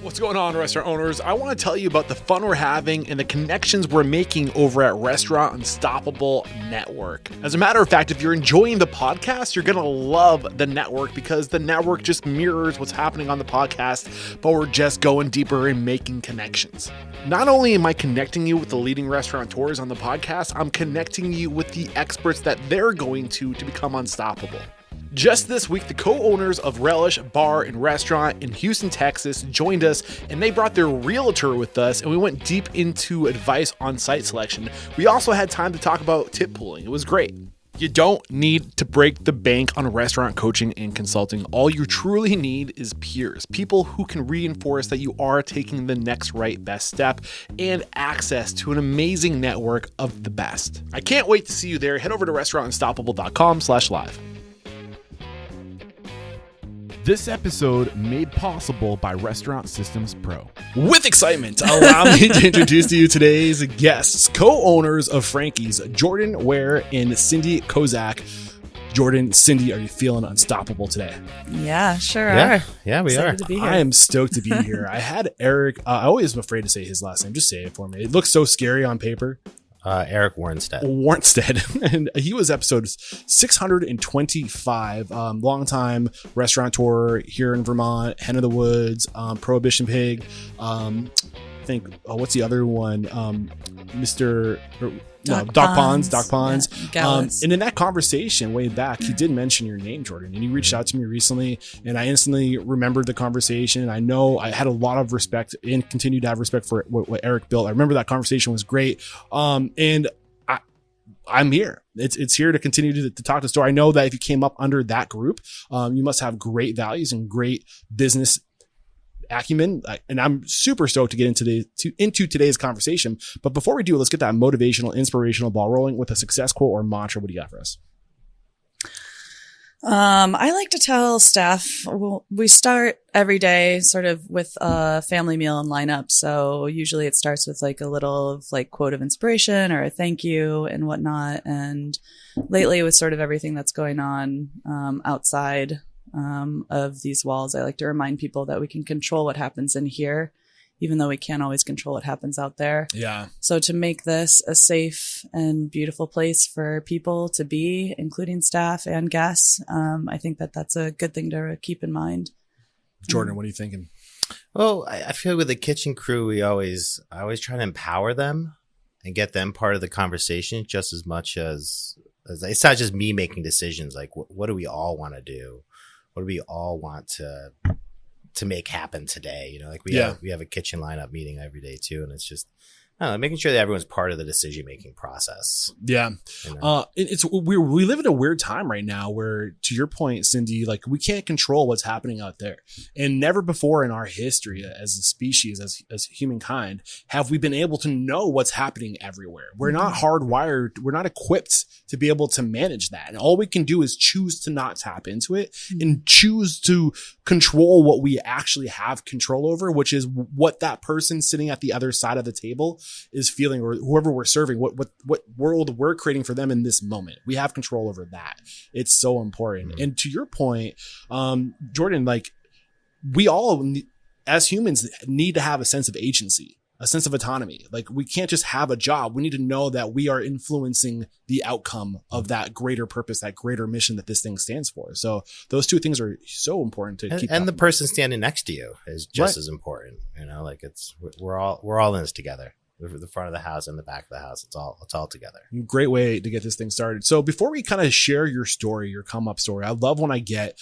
What's going on, restaurant owners? I want to tell you about the fun we're having and the connections we're making over at Restaurant Unstoppable Network. As a matter of fact, if you're enjoying the podcast, you're going to love the network because the network just mirrors what's happening on the podcast, but we're just going deeper and making connections. Not only am I connecting you with the leading restaurateurs on the podcast, I'm connecting you with the experts that they're going to become unstoppable. Just this week, the co-owners of Relish Bar and Restaurant in Houston, Texas joined us, and they brought their realtor with us, and we went deep into advice on site selection. We also had time to talk about tip pooling. It was great. You don't need to break the bank on restaurant coaching and consulting. All you truly need is peers, people who can reinforce that you are taking the next right best step, and access to an amazing network of the best. I can't wait to see you there. Head over to restaurantunstoppable.com/live. This episode made possible by Restaurant Systems Pro. With excitement, allow me to introduce to you today's guests, co-owners of Frankie's, Jordan Ware and Cindi Kozak. Jordan, Cindi, are you feeling unstoppable today? Yeah, sure are. Yeah, we are. To be here. I am stoked to be here. I had Eric, I always am afraid to say his last name. Just say it for me. It looks so scary on paper. Eric Warnstead, and he was episode 625. Longtime restaurateur here in Vermont, Hen of the Woods, Prohibition Pig. I think what's the other one? Doc Ponds. Yeah, and in that conversation way back, he did mention your name, Jordan, and he reached out to me recently, and I instantly remembered the conversation. I know I had a lot of respect and continue to have respect for what Eric built. I remember that conversation was great. And I'm here. It's here to continue to talk the story. I know that if you came up under that group, you must have great values and great business acumen, and I'm super stoked to get into today's conversation. But before we do, let's get that motivational, inspirational ball rolling with a success quote or mantra. What do you got for us? I like to tell staff, we start every day sort of with a family meal and lineup. So usually it starts with like a little like quote of inspiration or a thank you and whatnot. And lately with sort of everything that's going on outside of these walls, I like to remind people that we can control what happens in here, even though we can't always control what happens out there. Yeah. So to make this a safe and beautiful place for people to be, including staff and guests, I think that that's a good thing to keep in mind. Jordan, what are you thinking? Well, I feel with the kitchen crew, I always try to empower them and get them part of the conversation just as much as it's not just me making decisions. Like, what do we all want to do? What do we all want to make happen today? You know, like we have a kitchen lineup meeting every day too. And it's just, I don't know, making sure that everyone's part of the decision-making process. Yeah. You know? We live in a weird time right now where, to your point, Cindi, like we can't control what's happening out there. And never before in our history as a species, as humankind, have we been able to know what's happening everywhere. We're not hardwired. We're not equipped to be able to manage that. And all we can do is choose to not tap into it and choose to control what we actually have control over, which is what that person sitting at the other side of the table is feeling, or whoever we're serving, what world we're creating for them in this moment. We have control over that. It's so important. And to your point, Jordan, like we all as humans need to have a sense of agency, a sense of autonomy. Like we can't just have a job. We need to know that we are influencing the outcome of that greater purpose, that greater mission that this thing stands for. So those two things are so important to keep. And the person standing next to you is just as important. You know, like we're all in this together. The front of the house and the back of the house. It's all together. Great way to get this thing started. So before we kind of share your story, your come up story, I love when I get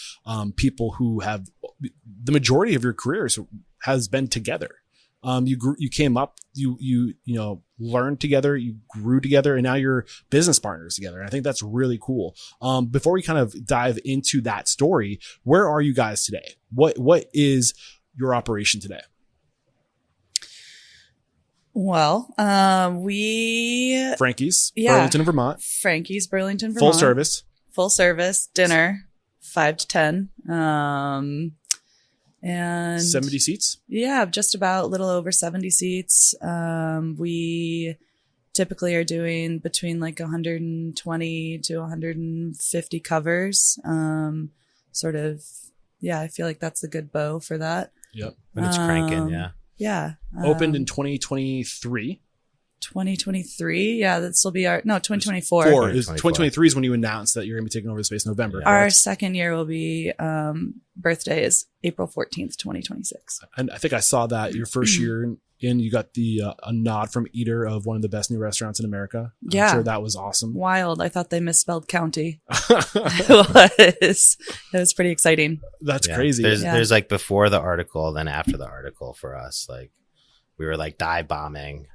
people who have the majority of your careers has been together. You came up, you learned together, you grew together, and now you're business partners together. And I think that's really cool. Before we kind of dive into that story, where are you guys today? What is your operation today? Well, Frankie's, Burlington, Vermont. Frankie's, Burlington, Vermont. Full service, dinner, 5 to 10. And 70 seats? Yeah, just about a little over 70 seats. We typically are doing between like 120 to 150 covers. I feel like that's a good bow for that. Yep. When it's cranking, yeah. Yeah. Opened in 2023. 2023. Yeah, that will be 2024. 2023 is when you announced that you're going to be taking over the space in November. Our correct? second year will be, birthday is April 14th, 2026. And I think I saw that your first year in, you got a nod from Eater of one of the best new restaurants in America. Yeah. I'm sure that was awesome. Wild. I thought they misspelled county. It was pretty exciting. That's crazy. There's like before the article, then after the article for us. Like we were like dive bombing.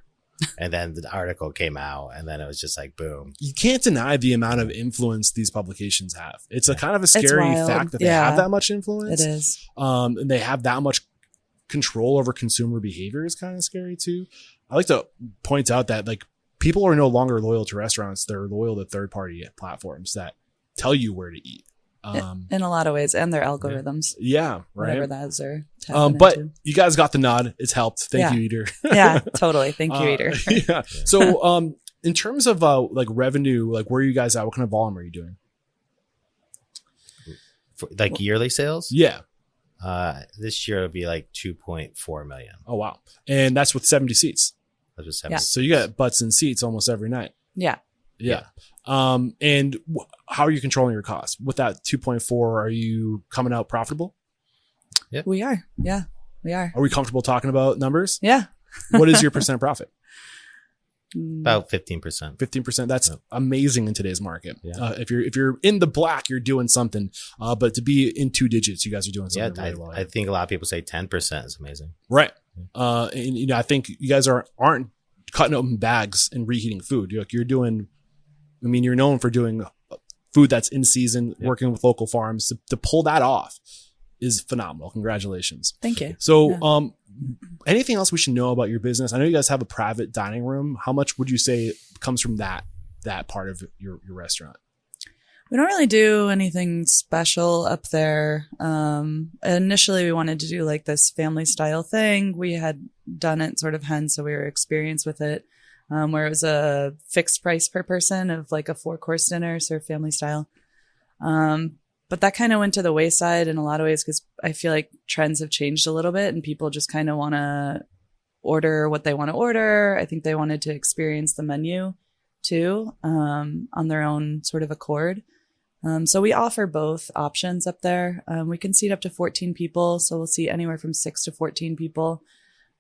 And then the article came out, and then it was just like, boom. You can't deny the amount of influence these publications have. It's a kind of a scary fact that they have that much influence. It is. And they have that much control over consumer behavior is kind of scary too. I like to point out that like people are no longer loyal to restaurants. They're loyal to third-party platforms that tell you where to eat. In a lot of ways, and their algorithms. Yeah, right. Whatever those are. But you guys got the nod. It's helped. Thank you, Eater. Yeah, totally. Thank you, Eater. Yeah. So, in terms of like revenue, like where are you guys at? What kind of volume are you doing? Like yearly sales? Yeah. This year it'll be like 2.4 million. Oh wow! And that's with 70 seats. That's with 70. So you got butts in seats almost every night. Yeah. Yeah. And how are you controlling your costs with that 2.4? Are you coming out profitable? Yep. We are. Yeah, we are. Are we comfortable talking about numbers? Yeah. What is your percent profit? About 15%. 15%. That's amazing in today's market. Yeah. If you're in the black, you're doing something. But to be in 2 digits, you guys are doing something really well. I think a lot of people say 10% is amazing. Right. And I think you guys aren't cutting open bags and reheating food. You're doing. I mean, you're known for doing food that's in season, working with local farms. To pull that off is phenomenal. Congratulations. Thank you. So, anything else we should know about your business? I know you guys have a private dining room. How much would you say comes from that part of your restaurant? We don't really do anything special up there. Initially, we wanted to do like this family style thing. We had done it sort of so we were experienced with it. Where it was a fixed price per person of like a 4-course dinner, served family style. But that kind of went to the wayside in a lot of ways because I feel like trends have changed a little bit and people just kind of want to order what they want to order. I think they wanted to experience the menu too, on their own sort of accord. So we offer both options up there. We can seat up to 14 people. So we'll seat anywhere from 6 to 14 people.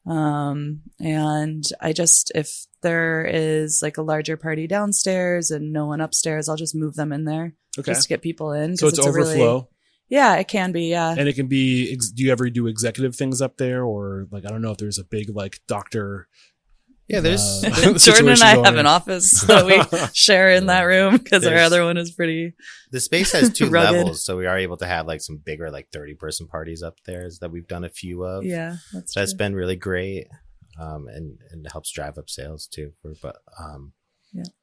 And if there is like a larger party downstairs and no one upstairs, I'll just move them in there just to get people in. So it's overflow. It can be. Yeah. And it can be, do you ever do executive things up there? Or like, I don't know if there's a big like doctor. Yeah, there's Jordan and I have an office that we share in that room because our other one is pretty. The space has 2 rugged. levels, so we are able to have like some bigger, like 30-person parties up there that we've done a few of. Yeah, that's been really great, and it helps drive up sales too.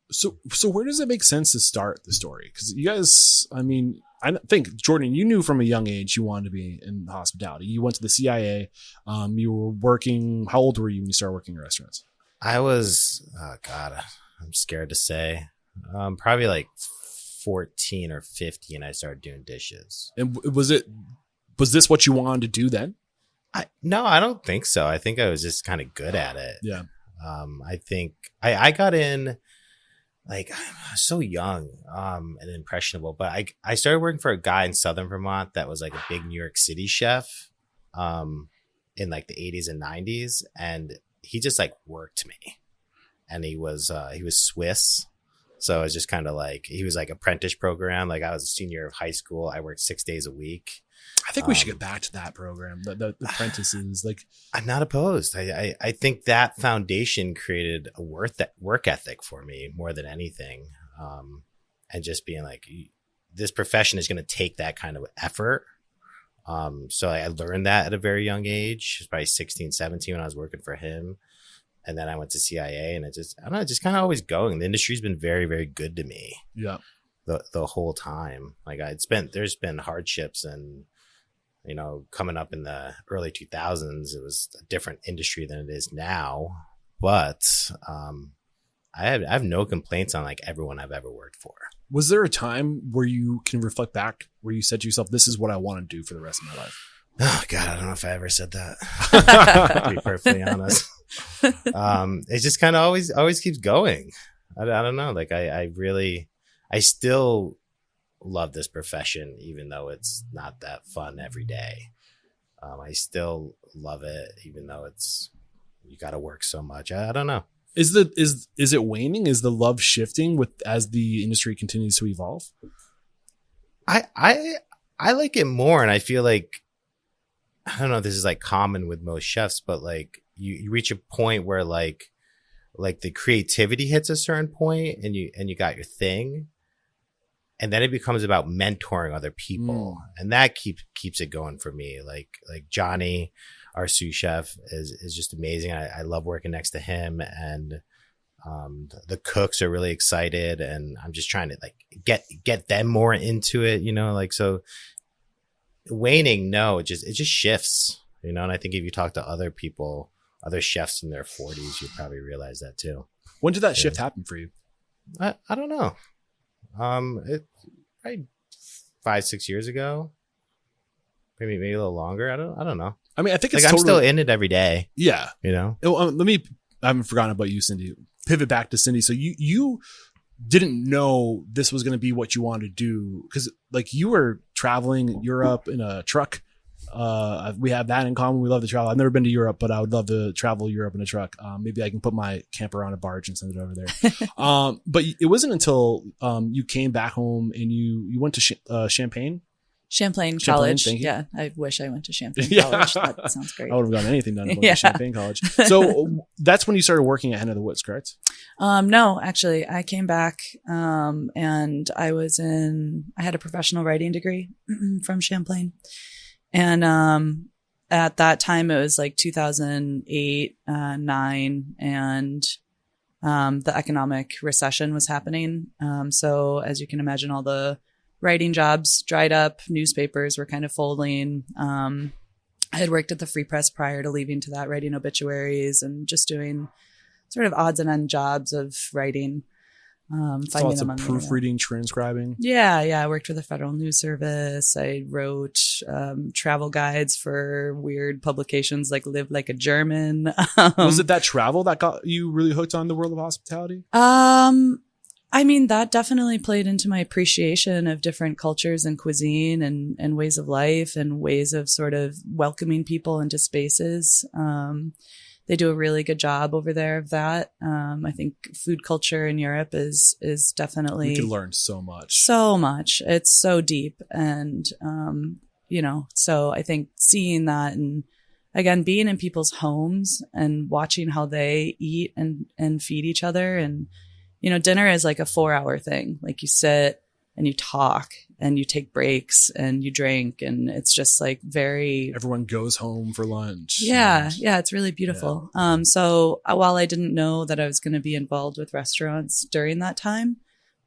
So where does it make sense to start the story? Because you guys, I mean, I think Jordan, you knew from a young age you wanted to be in hospitality. You went to the CIA. You were working. How old were you when you started working in restaurants? I was, I'm scared to say, probably like 14 or 15. I started doing dishes. And was this what you wanted to do then? No, I don't think so. I think I was just kind of good at it. Yeah. I think I got in like I was so young, and impressionable, but I started working for a guy in Southern Vermont that was like a big New York City chef, in like the 80s and 90s. And he just like worked me, and he was Swiss. So it was just kind of like, he was like apprentice program. Like I was a senior of high school. I worked 6 days a week. I think we should get back to that program. The apprentices, like I'm not opposed. I think that foundation created a work ethic for me more than anything. And just being like, this profession is going to take that kind of effort. So I learned that at a very young age, probably 16, 17 when I was working for him. And then I went to CIA, and I don't know, just kind of always going. The industry's been very, very good to me. Yeah. The whole time. Like there's been hardships, and, you know, coming up in the early 2000s, it was a different industry than it is now. But, I have no complaints on like everyone I've ever worked for. Was there a time where you can reflect back where you said to yourself, this is what I want to do for the rest of my life? Oh God, I don't know if I ever said that. To be perfectly honest. It just kind of always keeps going. I don't know. Like I still love this profession, even though it's not that fun every day. I still love it, even though you got to work so much. I don't know. Is it waning? Is the love shifting as the industry continues to evolve? I like it more, and I feel like, I don't know if this is like common with most chefs, but like you reach a point where like the creativity hits a certain point, and you got your thing, and then it becomes about mentoring other people, and that keeps it going for me. Like Johnny, our sous chef, is just amazing. I love working next to him, and the cooks are really excited, and I'm just trying to like get them more into it, like, so waning, no, it just shifts, and I think if you talk to other people, other chefs in their 40s, you probably realize that too. When did that shift happen for you? I don't know. It probably 5-6 years ago, maybe a little longer. I don't know. I mean, I think it's like I'm still in it every day. Yeah. I haven't forgotten about you, Cindi. Pivot back to Cindi. So you didn't know this was going to be what you wanted to do, because like you were traveling Europe in a truck. We have that in common. We love to travel. I've never been to Europe, but I would love to travel Europe in a truck. Maybe I can put my camper on a barge and send it over there. But it wasn't until you came back home and you went to Champlain College. Yeah, I wish I went to Champlain College. That sounds great. I would have gotten anything done at Champlain College. So that's when you started working at Hen of the Woods, correct? No, actually, I came back and I had a professional writing degree from Champlain. And at that time, it was like 2008, 9, and the economic recession was happening. So as you can imagine, all the writing jobs dried up, newspapers were kind of folding. I had worked at the Free Press prior to leaving to that, writing obituaries and just doing sort of odds and ends jobs of writing. Finding lots of proofreading, transcribing. Yeah. I worked for the Federal News Service. I wrote travel guides for weird publications like Live Like a German. Was it that travel that got you really hooked on the world of hospitality? I mean, that definitely played into my appreciation of different cultures and cuisine and ways of life and ways of sort of welcoming people into spaces. They do a really good job over there of that. I think food culture in Europe is definitely. You can learn so much. So much. It's so deep. And, so I think seeing that and again, being in people's homes and watching how they eat and feed each other. And, dinner is like a 4-hour thing. Like you sit and you talk and you take breaks and you drink, and it's just like everyone goes home for lunch. Yeah. It's really beautiful. Yeah. So while I didn't know that I was going to be involved with restaurants during that time,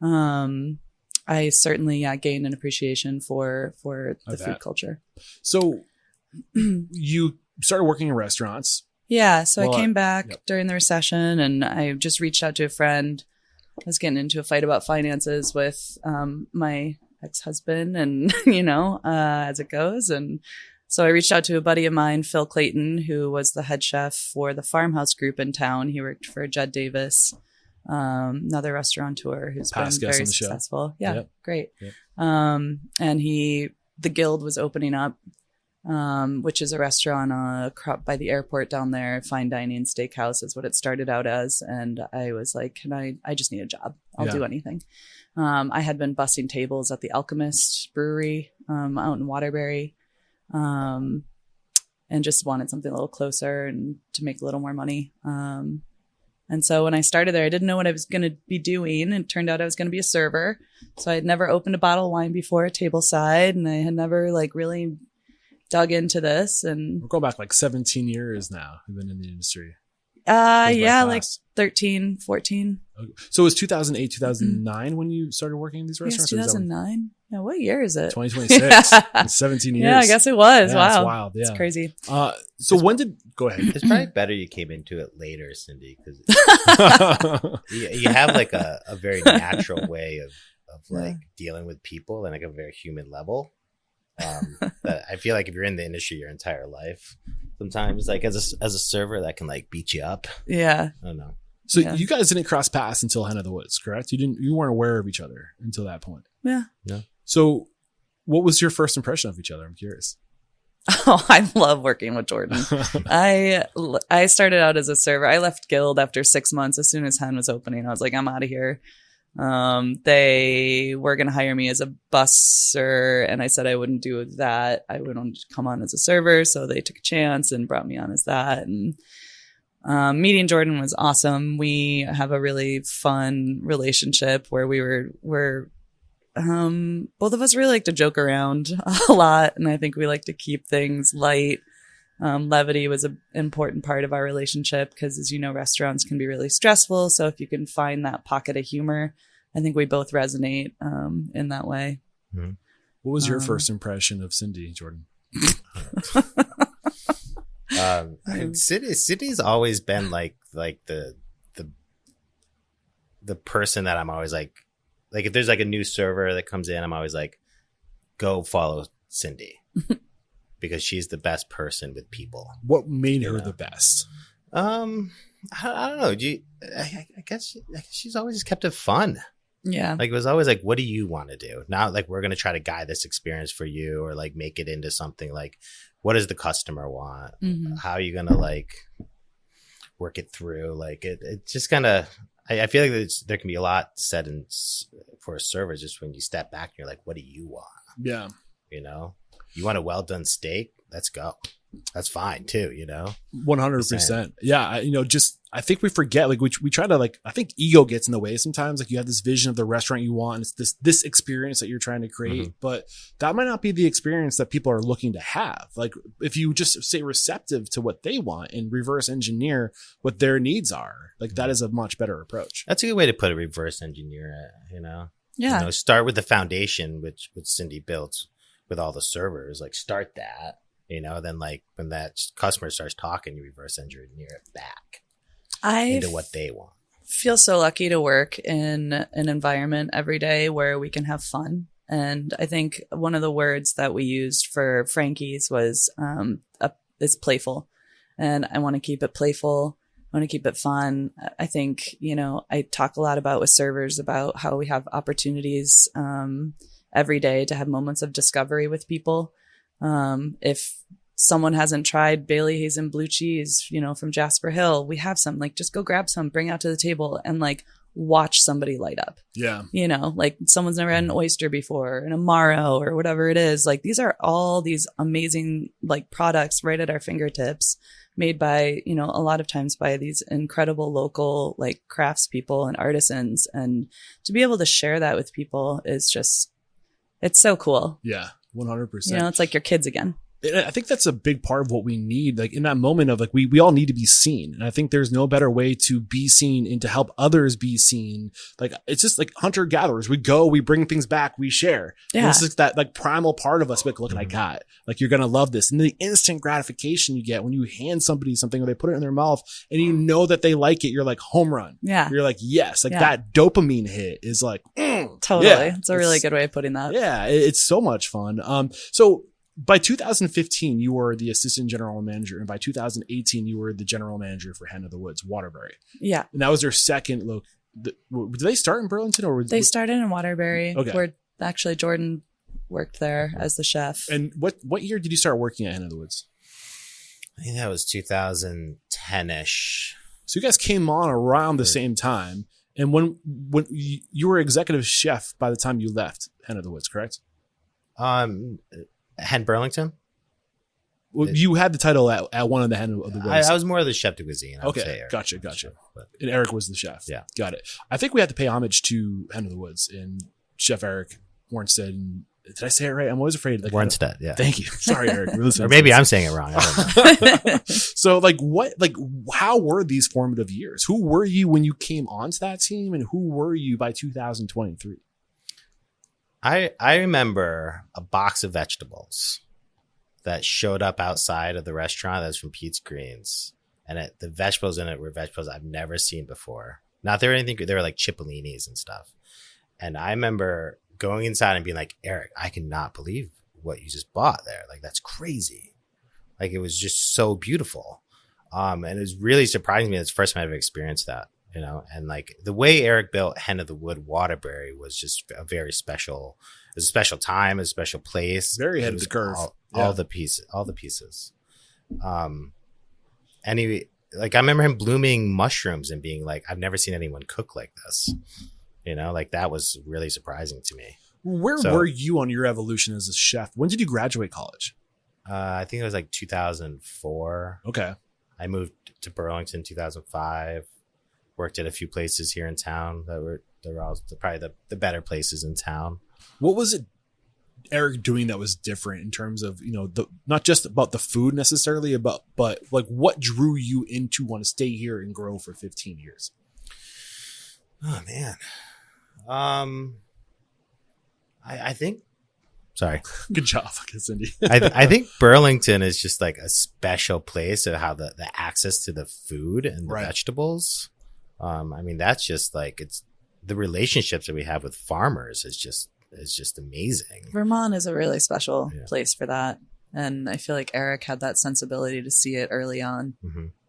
I certainly gained an appreciation for the food culture. So you started working in restaurants. Yeah. So I came back during the recession, and I just reached out to a friend. I was getting into a fight about finances with my ex-husband and, as it goes. And so I reached out to a buddy of mine, Phil Clayton, who was the head chef for the Farmhouse Group in town. He worked for Jed Davis, another restaurateur who's been very successful. Yeah, yep. Great. Yep. And the Guild was opening up, which is a restaurant by the airport down there. Fine dining steakhouse is what it started out as. And I was like, I just need a job. I'll do anything. I had been bussing tables at the Alchemist Brewery out in Waterbury, and just wanted something a little closer and to make a little more money. And so when I started there, I didn't know what I was going to be doing. It turned out I was going to be a server. So I had never opened a bottle of wine before at tableside, and I had never really dug into this. And we're going back like 17 years now. We've been in the industry. Like 13, 14. Okay. So it was 2008, 2009 when you started working in these restaurants? Yes, 2009. Yeah, what year is it? 2026. It's 17 years. Yeah, I guess it was. Yeah, wow. It's wild. Yeah. It's crazy. Go ahead. It's probably better you came into it later, Cindi, because you have like a very natural way of like dealing with people and like a very human level. That I feel like if you're in the industry your entire life, sometimes like as a server that can like beat you up. Yeah. I don't know. So you guys didn't cross paths until Hen of the Woods, correct? You weren't aware of each other until that point. Yeah. No. So what was your first impression of each other? I'm curious. Oh, I love working with Jordan. I started out as a server. I left Guild after 6 months. As soon as Hen was opening, I was like, I'm out of here. They were going to hire me as a busser, and I said I wouldn't do that. I would come on as a server. So they took a chance and brought me on as that. And meeting Jordan was awesome. We have a really fun relationship where we're both of us really like to joke around a lot, and I think we like to keep things light. Levity was an important part of our relationship because, as you know, restaurants can be really stressful. So if you can find that pocket of humor, I think we both resonate in that way. Mm-hmm. What was your first impression of Cindy, Jordan? Sydney's always been like the person that I'm always like if there's like a new server that comes in, I'm always like, go follow Cindy because she's the best person with people. What made her the best? I don't know. I guess she's always just kept it fun. Yeah. Like it was always like, what do you want to do? Not like we're going to try to guide this experience for you or like make it into something like, what does the customer want? Mm-hmm. How are you going to like work it through? Like it just kind of, I feel like there can be a lot said for a server just when you step back and you're like, what do you want? Yeah. You know, you want a well done steak? Let's go. That's fine too, 100%. Yeah. I think we forget, like we try to I think ego gets in the way sometimes. Like you have this vision of the restaurant you want. And it's this experience that you're trying to create, but that might not be the experience that people are looking to have. Like if you just stay receptive to what they want and reverse engineer what their needs are, like that is a much better approach. That's a good way to put it. Reverse engineer it, Yeah. Start with the foundation, which Cindy built with all the servers, like start that. Then like when that customer starts talking, you reverse engineer it back into what they want. Feel so lucky to work in an environment every day where we can have fun. And I think one of the words that we used for Frankie's was is playful. And I want to keep it playful. I want to keep it fun. I think, I talk a lot about with servers about how we have opportunities every day to have moments of discovery with people. If someone hasn't tried Bailey Hazen blue cheese, from Jasper Hill, we have some, like, just go grab some, bring out to the table and like watch somebody light up. Yeah. Like someone's never had an oyster before, an amaro or whatever it is. Like these are all these amazing like products right at our fingertips made by, a lot of times by these incredible local like craftspeople and artisans. And to be able to share that with people is just, it's so cool. Yeah. 100%. It's like your kids again. I think that's a big part of what we need. Like in that moment of like, we all need to be seen. And I think there's no better way to be seen and to help others be seen. Like it's just like hunter gatherers. We go, we bring things back, we share. Yeah. And it's like that like primal part of us. Like, look what I got. Like you're going to love this. And the instant gratification you get when you hand somebody something or they put it in their mouth and you know that they like it. You're like home run. Yeah. You're like, yes. Like that dopamine hit is like, totally. Yeah, it's a really good way of putting that. Yeah. It's so much fun. So by 2015, you were the assistant general manager. And by 2018, you were the general manager for Hen of the Woods, Waterbury. Yeah. And that was their second look. Did they start in Burlington or they started in Waterbury? Okay. Where actually Jordan worked there as the chef. And what year did you start working at Hen of the Woods? I think that was 2010-ish. So you guys came on around the same time. And when you were executive chef by the time you left Hen of the Woods, correct? Hen Burlington? Well, you had the title at one of the Hen of the Woods. I was more of the chef de cuisine. Okay, gotcha. And Eric was the chef. Yeah. Got it. I think we had to pay homage to Hen of the Woods and Chef Eric Warnstead. And did I say it right? I'm always afraid. Like, Warnstead, yeah. Thank you. Sorry, Eric. Or maybe I'm saying it wrong. I don't know. So how were these formative years? Who were you when you came onto that team and who were you by 2023? I remember a box of vegetables that showed up outside of the restaurant that's from Pete's Greens. And the vegetables in it were vegetables I've never seen before. Not they were anything, they were like cipollinis and stuff. And I remember going inside and being like, Eric, I cannot believe what you just bought there. Like, that's crazy. Like, it was just so beautiful. And it was really surprising me. It's the first time I've ever experienced that, and like the way Eric built Hen of the Wood Waterbury was just a very special, it was a special time, a special place. Very ahead of the curve. All the pieces. And he, like, I remember him blooming mushrooms and being like, I've never seen anyone cook like this. Like, that was really surprising to me. Where were you on your evolution as a chef? When did you graduate college? I think it was like 2004. Okay. I moved to Burlington in 2005. Worked at a few places here in town that were all probably the better places in town. What was it Eric doing that was different in terms of, not just about the food necessarily, but like what drew you in to want to stay here and grow for 15 years? Oh man. I think, sorry. Good job, Cindy. I think Burlington is just like a special place of how the access to the food and the vegetables. I mean, that's just like, it's the relationships that we have with farmers is just amazing. Vermont is a really special place for that. And I feel like Eric had that sensibility to see it early on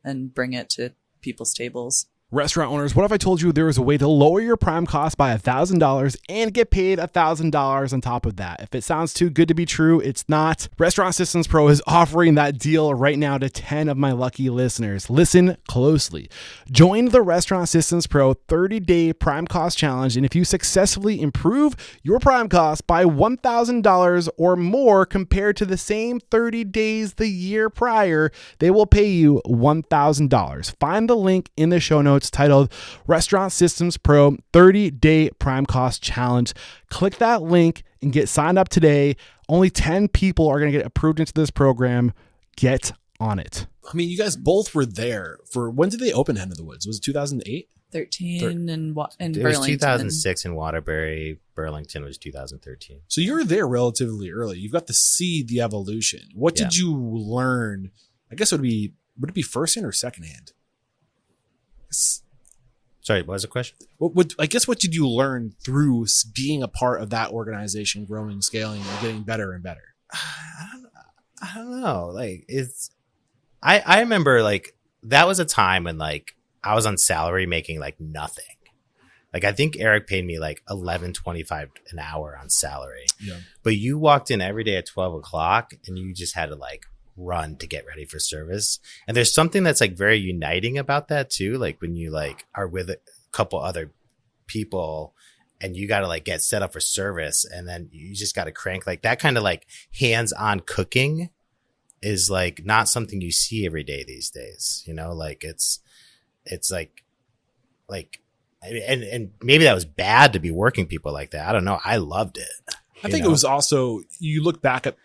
and bring it to people's tables. Restaurant owners, what if I told you there was a way to lower your prime cost by $1,000 and get paid $1,000 on top of that? If it sounds too good to be true, it's not. Restaurant Systems Pro is offering that deal right now to 10 of my lucky listeners. Listen closely. Join the Restaurant Systems Pro 30-day prime cost challenge, and if you successfully improve your prime cost by $1,000 or more compared to the same 30 days the year prior, they will pay you $1,000. Find the link in the show notes titled Restaurant Systems Pro 30-Day Prime Cost Challenge. Click that link and get signed up today. Only 10 people are going to get approved into this program. Get on it. I mean, you guys both were there for, when did they open Hen of the Woods? Was it 2008? 13 in Burlington. It was 2006 in Waterbury. Burlington was 2013. So you were there relatively early. You've got to see the evolution. What did you learn? I guess would it be firsthand or secondhand? Sorry, what was the question? What did you learn through being a part of that organization, growing, scaling, and getting better and better? I don't know. Like, I remember like that was a time when like I was on salary making like nothing. Like, I think Eric paid me like $11.25 an hour on salary. Yeah. But you walked in every day at 12 o'clock and you just had to like run to get ready for service. And there's something that's like very uniting about that too. Like when you like are with a couple other people and you got to like get set up for service and then you just got to crank, like that kind of like hands-on cooking is like not something you see every day these days, like it's like, and maybe that was bad to be working people like that. I don't know. I loved it. I think it was also, you look back at,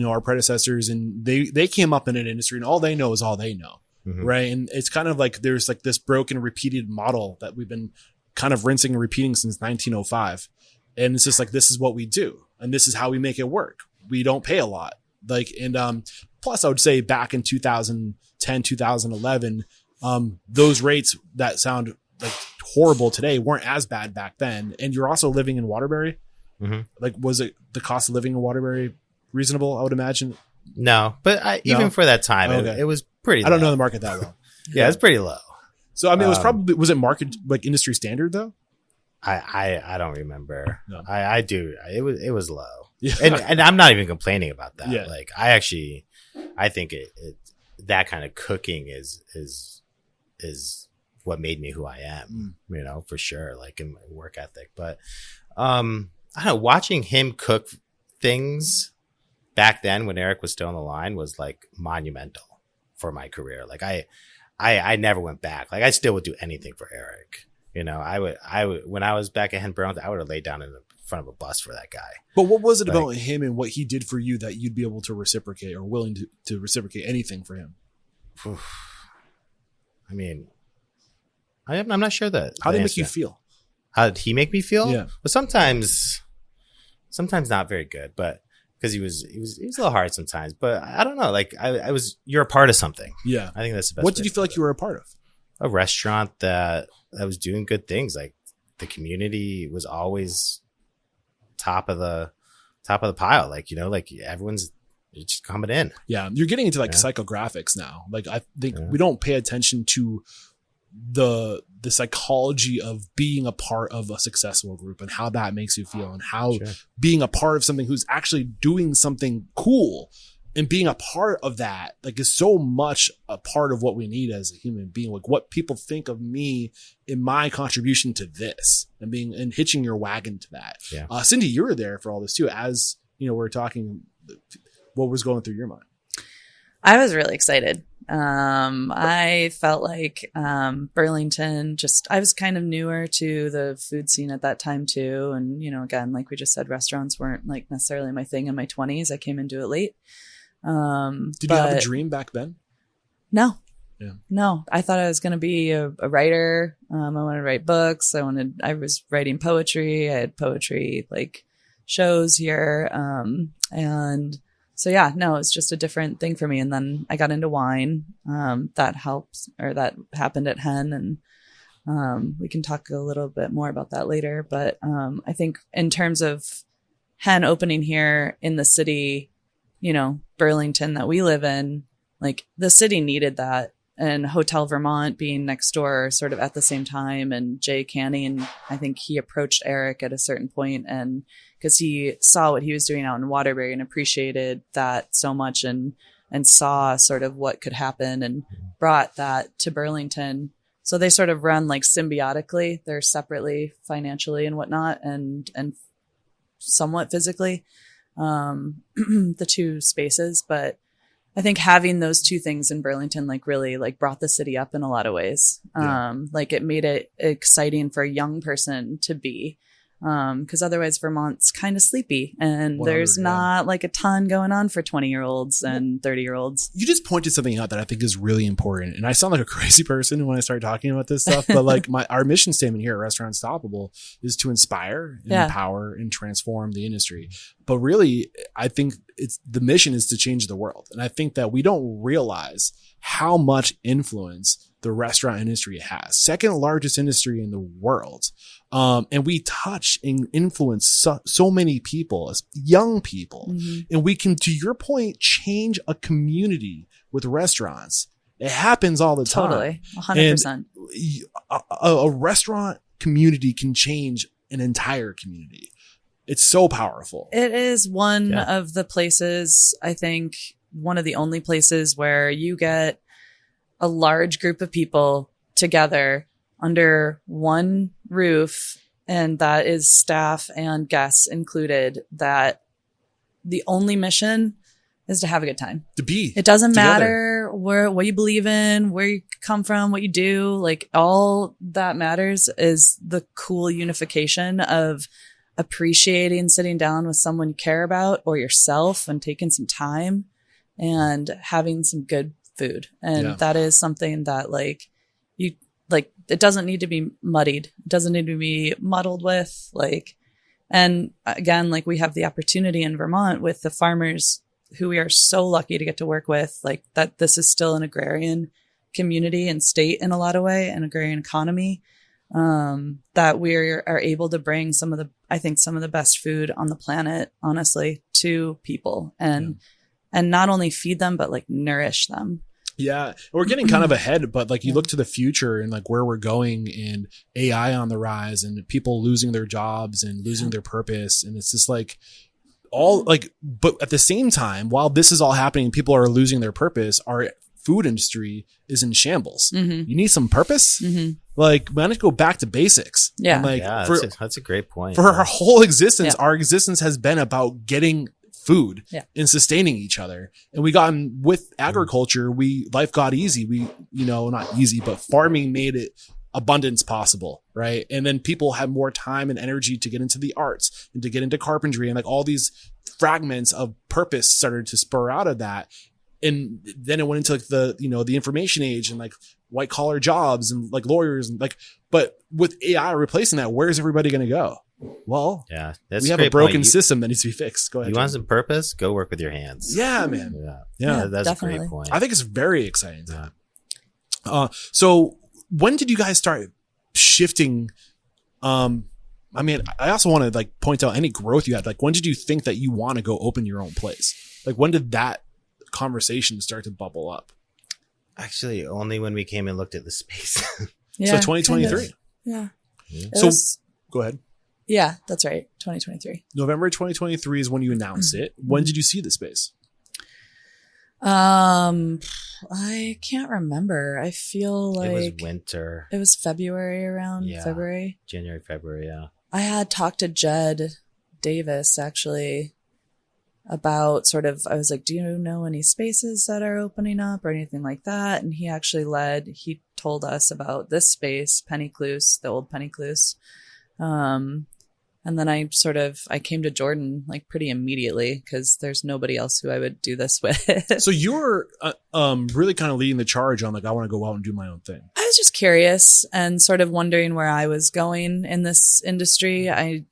our predecessors, and they came up in an industry and all they know is all they know. Right. And it's kind of like, there's like this broken, repeated model that we've been kind of rinsing and repeating since 1905. And it's just like, this is what we do. And this is how we make it work. We don't pay a lot. Like, and, plus I would say back in 2010, 2011, those rates that sound like horrible today weren't as bad back then. And you're also living in Waterbury. Like, was it the cost of living in Waterbury reasonable? I would imagine. No, but even for that time, it was pretty low. I don't know the market that well. Yeah, it's pretty low. So, I mean, was it market, like industry standard though? I don't remember. No. I do. It was low. Yeah. And I'm not even complaining about that. Yeah. Like, I think it that kind of cooking is what made me who I am, for sure, like in my work ethic. But, I don't know, watching him cook things back then when Eric was still on the line was like monumental for my career. Like I never went back. Like, I still would do anything for Eric. I would, when I was back at Hen Burlington, I would have laid down in front of a bus for that guy. But what was it about him and what he did for you that you'd be able to reciprocate or willing to reciprocate anything for him? I mean, I'm not sure that. How did it make you feel? How did he make me feel? Yeah. Well, sometimes not very good, but because he was a little hard sometimes, but I don't know. Like you're a part of something. Yeah. I think that's the best. What did you feel like you were a part of? A restaurant that was doing good things. Like, the community was always top of the top of the pile. Like, you know, like everyone's just coming in. Yeah. You're getting into like psychographics now. Like I think we don't pay attention to the psychology of being a part of a successful group and how that makes you feel, and how being a part of something who's actually doing something cool and being a part of that, like, is so much a part of what we need as a human being. Like what people think of me in my contribution to this, and hitching your wagon to that. Yeah. Cindi, you were there for all this too. As you know, we're talking, what was going through your mind? I was really excited. I felt like Burlington, I was kind of newer to the food scene at that time too. And, you know, again, like we just said, restaurants weren't like necessarily my thing in my 20s. I came into it late. Did you have a dream back then? No. Yeah. No, I thought I was going to be a writer. I wanted to write books. I was writing poetry. I had poetry like shows here. And so, yeah, no, it's just a different thing for me. And then I got into wine. That happened at Hen. And we can talk a little bit more about that later. But I think in terms of Hen opening here in the city, you know, Burlington that we live in, like the city needed that. And Hotel Vermont being next door sort of at the same time. And Jay Canning, I think he approached Eric at a certain point, and because he saw what he was doing out in Waterbury and appreciated that so much, and saw sort of what could happen, and brought that to Burlington. So they sort of run like symbiotically. They're separately financially and whatnot, and somewhat physically, the two spaces. But I think having those two things in Burlington, like really like brought the city up in a lot of ways. Like it made it exciting for a young person to be, because otherwise Vermont's kind of sleepy, and there's not like a ton going on for 20-year-olds and 30-year-olds. You just pointed something out that I think is really important. And I sound like a crazy person when I start talking about this stuff, but like our mission statement here at Restaurant Unstoppable is to inspire and empower and transform the industry. But really, I think the mission is to change the world. And I think that we don't realize how much influence the restaurant industry has. Second largest industry in the world. And we touch and influence so many people, as young people. Mm-hmm. And we can, to your point, change a community with restaurants. It happens all the time. Totally. 100%. And a restaurant community can change an entire community. It's so powerful. It is one of the places, I think, one of the only places where you get a large group of people together under one roof, and that is staff and guests included, that the only mission is to have a good time. It doesn't matter what you believe in, where you come from, what you do. Like, all that matters is the cool unification of appreciating sitting down with someone you care about, or yourself, and taking some time and having some good food. And that is something that it doesn't need to be muddied. It doesn't need to be muddled with, and again, like, we have the opportunity in Vermont with the farmers who we are so lucky to get to work with, like, that this is still an agrarian community and state in a lot of way, an agrarian economy, that we are able to bring some of the best food on the planet, honestly, to people, and not only feed them, but like nourish them. Yeah. We're getting kind of ahead, but like you look to the future and like where we're going, and AI on the rise, and people losing their jobs and losing their purpose. And it's just like but at the same time, while this is all happening, people are losing their purpose, our food industry is in shambles. Mm-hmm. You need some purpose. Mm-hmm. Like, we want to go back to basics. Yeah. And that's a great point. For our whole existence, our existence has been about getting food and sustaining each other. And we gotten with agriculture, life got easy. Not easy, but farming made it abundance possible. Right. And then people had more time and energy to get into the arts and to get into carpentry, and like all these fragments of purpose started to spur out of that. And then it went into like the information age, and like white collar jobs and like lawyers, and like, but with AI replacing that, where's everybody going to go? Well, we have a broken system that needs to be fixed. Go ahead. You want some purpose? Go work with your hands. Yeah, man. Yeah, that's definitely a great point. I think it's very exciting. So when did you guys start shifting? I mean, I also want to like point out any growth you had. Like, when did you think that you want to go open your own place? Like, when did that conversation start to bubble up? Actually, only when we came and looked at the space. Yeah, so 2023. kind of. Yeah. So go ahead. Yeah, that's right. 2023. November 2023 is when you announced it. When did you see the space? I can't remember. I feel like it was winter. It was February, around February. January, February, yeah. I had talked to Jed Davis actually about sort of, I was like, do you know any spaces that are opening up or anything like that? And he told us about this space, Penny Cluse, the old Penny Cluse. And then I came to Jordan like pretty immediately because there's nobody else who I would do this with. So you were really kind of leading the charge on like, I want to go out and do my own thing. I was just curious and sort of wondering where I was going in this industry. And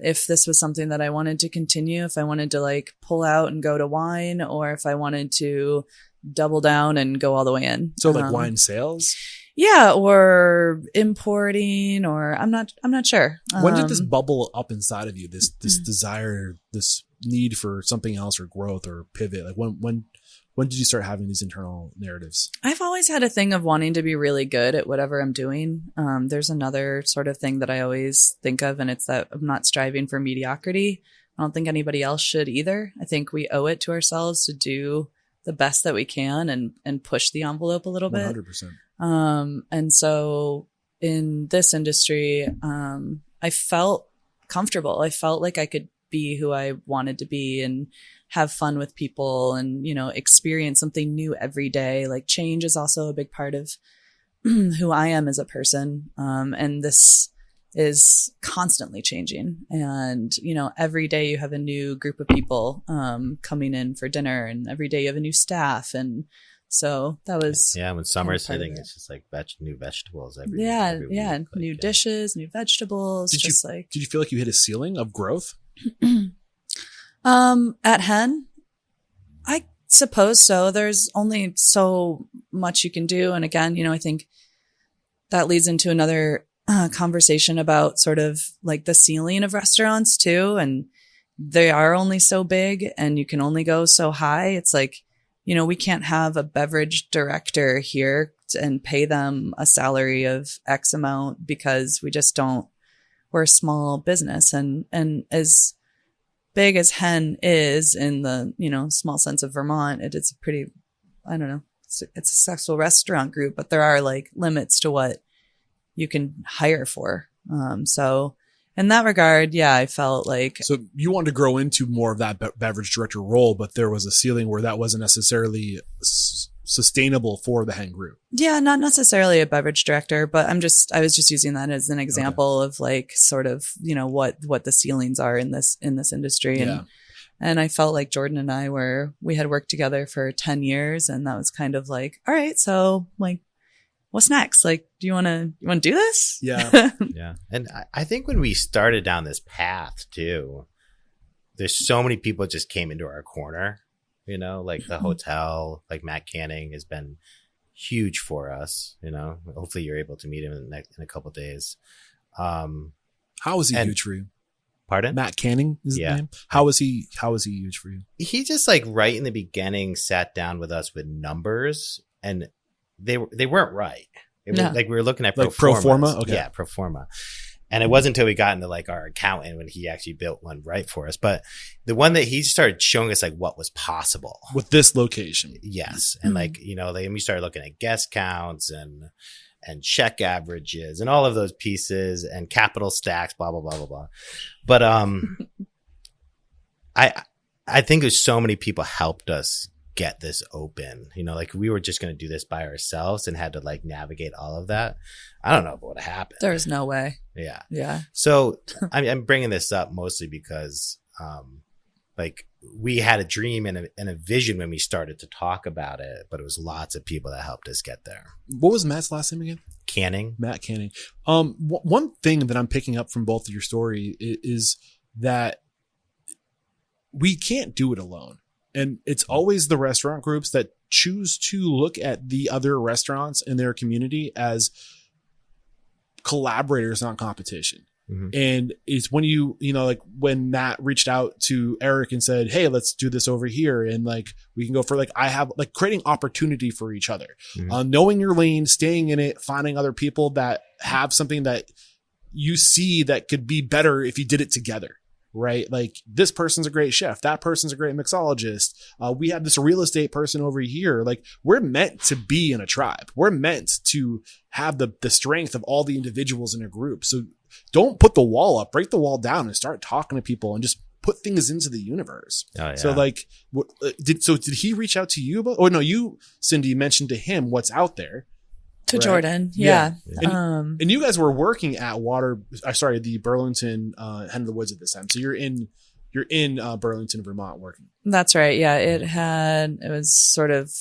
if this was something that I wanted to continue, if I wanted to like pull out and go to wine, or if I wanted to double down and go all the way in. So like wine sales? Yeah, or importing, or I'm not sure. When did this bubble up inside of you? This desire, this need for something else, or growth, or pivot? Like when did you start having these internal narratives? I've always had a thing of wanting to be really good at whatever I'm doing. There's another sort of thing that I always think of, and it's that I'm not striving for mediocrity. I don't think anybody else should either. I think we owe it to ourselves to do the best that we can and push the envelope a little bit. 100%. And so in this industry, I felt comfortable. I felt like I could be who I wanted to be and have fun with people and, experience something new every day. Like, change is also a big part of who I am as a person. And this is constantly changing. And, every day you have a new group of people, coming in for dinner, and every day you have a new staff. And so that was when summer's hitting, it's just like new vegetables every week, new dishes, new vegetables. Did you feel like you hit a ceiling of growth? At Hen, I suppose so. There's only so much you can do, and again, I think that leads into another conversation about sort of like the ceiling of restaurants too, and they are only so big, and you can only go so high. It's like, we can't have a beverage director here and pay them a salary of X amount because we just don't, we're a small business. And as big as Hen is in the, small sense of Vermont, it's a pretty, I don't know, it's a successful restaurant group, but there are like limits to what you can hire for. So in that regard, I felt like. So you wanted to grow into more of that beverage director role, but there was a ceiling where that wasn't necessarily sustainable for the Hen group. Yeah, not necessarily a beverage director, but I was just using that as an example of like sort of, what the ceilings are in this industry. And I felt like Jordan and we had worked together for 10 years, and that was kind of like, all right, so like, what's next? Like, do you want to do this? Yeah. Yeah. And I think when we started down this path too, there's so many people just came into our corner, like the hotel, like Matt Canning has been huge for us, hopefully you're able to meet him in a couple of days. How was he huge for you? Pardon? Matt Canning is the name. How was he huge for you? He just like right in the beginning sat down with us with numbers, and they weren't right. It was like we were looking at pro forma. Okay. Yeah, pro forma. And it wasn't until we got into like our accountant when he actually built one right for us. But the one that he started showing us like what was possible with this location. Yes. And like, then we started looking at guest counts and check averages and all of those pieces and capital stacks, blah, blah, blah, blah, blah. But I think there's so many people helped us get this open, like we were just going to do this by ourselves and had to like navigate all of that. I don't know what happened. There's no way. Yeah. So I'm bringing this up mostly because like we had a dream and a vision when we started to talk about it, but it was lots of people that helped us get there. What was Matt's last name again? Canning. Matt Canning. One thing that I'm picking up from both of your story is that we can't do it alone. And it's always the restaurant groups that choose to look at the other restaurants in their community as collaborators, not competition. And it's when like when Matt reached out to Eric and said, hey, let's do this over here. And like, we can go for like, I have like creating opportunity for each other, knowing your lane, staying in it, finding other people that have something that you see that could be better if you did it together. Right? Like this person's a great chef. That person's a great mixologist. We have this real estate person over here. Like we're meant to be in a tribe. We're meant to have the strength of all the individuals in a group. So don't put the wall up, break the wall down and start talking to people and just put things into the universe. Oh, yeah. So like, did he reach out to you about, no, you, Cindy, mentioned to him what's out there. To right? Jordan. Yeah. And you guys were working at the Burlington, Hen of the Woods at this time. So you're in Burlington, Vermont working. That's right. Yeah. It was sort of,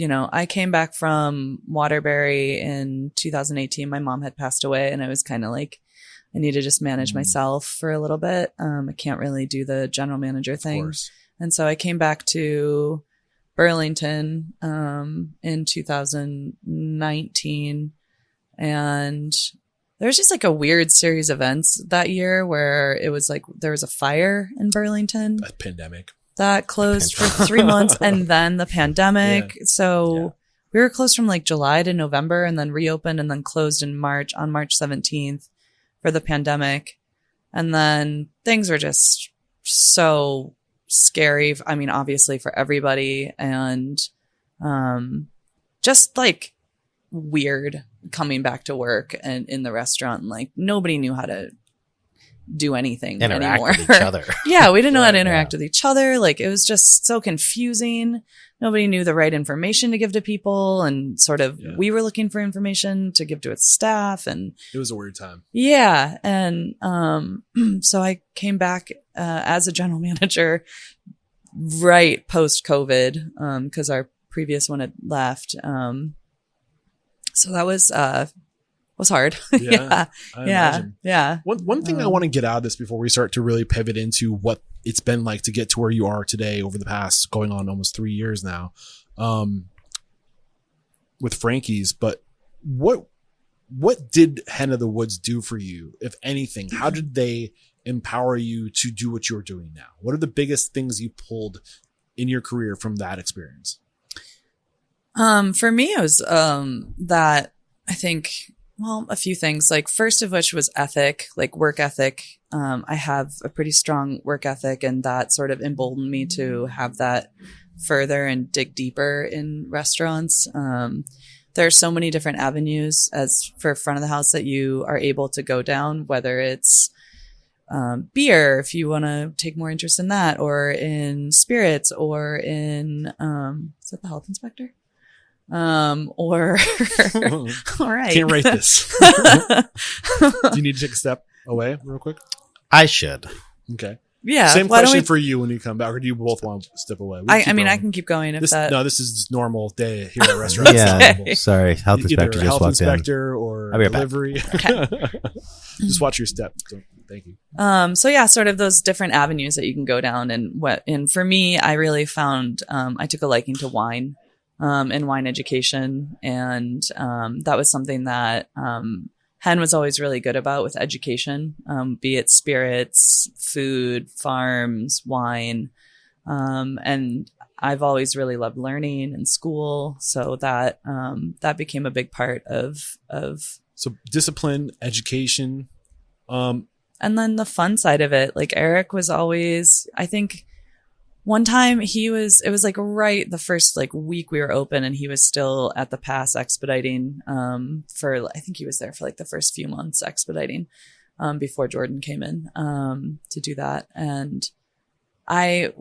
I came back from Waterbury in 2018. My mom had passed away and I was kind of like, I need to just manage myself for a little bit. I can't really do the general manager thing. And so I came back to Burlington in 2019, and there's just like a weird series of events that year where it was like there was a fire in Burlington. A pandemic. That closed for 3 months and then the pandemic. Yeah. So we were closed from like July to November and then reopened and then closed on March 17th for the pandemic. And then things were just so scary. I mean, obviously for everybody and just like weird coming back to work and in the restaurant. And like nobody knew how to do anything anymore. With each other. Yeah, we didn't know how to interact with each other. Like it was just so confusing. Nobody knew the right information to give to people, and sort of we were looking for information to give to its staff, and it was a weird time. Yeah, and so I came back as a general manager right post COVID because our previous one had left. So that was hard. Yeah. Yeah. One thing I want to get out of this before we start to really pivot into what it's been like to get to where you are today over the past going on almost 3 years now, with Frankie's, but what did Hen of the Woods do for you, if anything? How did they empower you to do what you're doing now? What are the biggest things you pulled in your career from that experience? For me, it was that I think, well, a few things, like first of which was ethic, like work ethic. I have a pretty strong work ethic, and that sort of emboldened me to have that further and dig deeper in restaurants. There are so many different avenues as for front of the house that you are able to go down, whether it's beer, if you want to take more interest in that, or in spirits, or in, is that the health inspector? Or all right. Can't write this. Do you need to take a step away real quick? I should. Okay. Yeah. Same question for you when you come back, or do you both want to step away? I mean, I can keep going if this is just normal day here at restaurants. Yeah. Okay. Sorry. Health inspector just health walked inspector in. Or I'll be delivery. Okay. Just watch your step. Thank you. So yeah, sort of those different avenues that you can go down, and for me, I really found, I took a liking to wine. And wine education. And that was something that Hen was always really good about with education, be it spirits, food, farms, wine. And I've always really loved learning in school. So that that became a big part of So discipline, education. And then the fun side of it. Like Eric was always, I think, one time it was like right the first like week we were open, and he was still at the pass expediting, I think he was there for like the first few months expediting, before Jordan came in, to do that. And they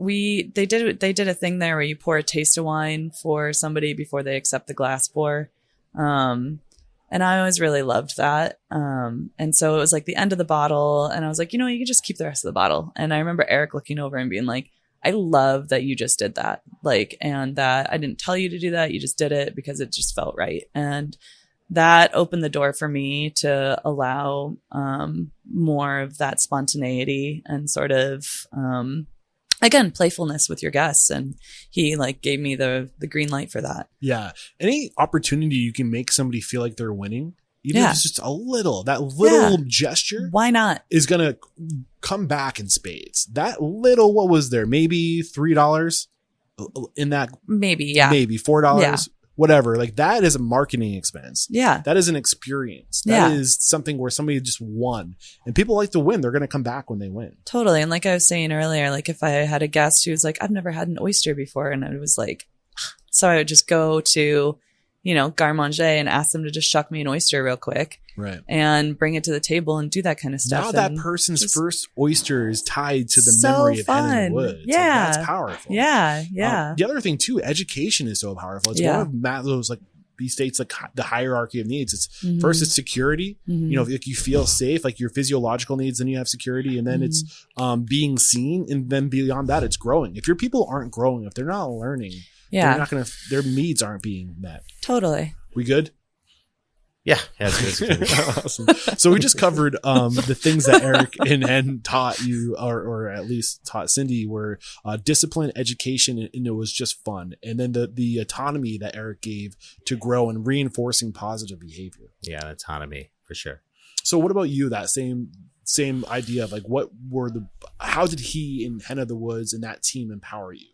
did a thing there where you pour a taste of wine for somebody before they accept the glass pour. And I always really loved that. And so it was like the end of the bottle, and I was like, you can just keep the rest of the bottle. And I remember Eric looking over and being like, I love that you just did that. Like, and that I didn't tell you to do that. You just did it because it just felt right. And that opened the door for me to allow, more of that spontaneity and sort of, again, playfulness with your guests. And he like gave me the green light for that. Yeah. Any opportunity you can make somebody feel like they're winning even if it's just that little gesture Why not? is going to come back in spades. That little, what was there? Maybe $3 in that. Maybe $4. Yeah. Whatever. Like that is a marketing expense. Yeah. That is an experience. That is something where somebody just won, and people like to win. They're going to come back when they win. Totally. And like I was saying earlier, like if I had a guest who was like, I've never had an oyster before. And I was like, so I would just go to, Garde Manger and ask them to just shuck me an oyster real quick. Right. And bring it to the table and do that kind of stuff. Now that person's first oyster is tied to the so memory of fun. Hen and Woods. Yeah. Like, that's powerful. Yeah. Yeah. The other thing too, education is so powerful. It's one of Maslow's, like, he states like the hierarchy of needs. It's first it's security. If you feel safe, like your physiological needs, then you have security, and then it's being seen, and then beyond that, it's growing. If your people aren't growing, if they're not learning, they're not gonna. Their needs aren't being met. Totally. We good? Yeah, that's good. Awesome. So we just covered the things that Eric and Hen taught you, or at least taught Cindy, were discipline, education, and it was just fun. And then the autonomy that Eric gave to grow and reinforcing positive behavior. Yeah, autonomy for sure. So what about you? That same idea of like, how did he in Hen of the Woods and that team empower you?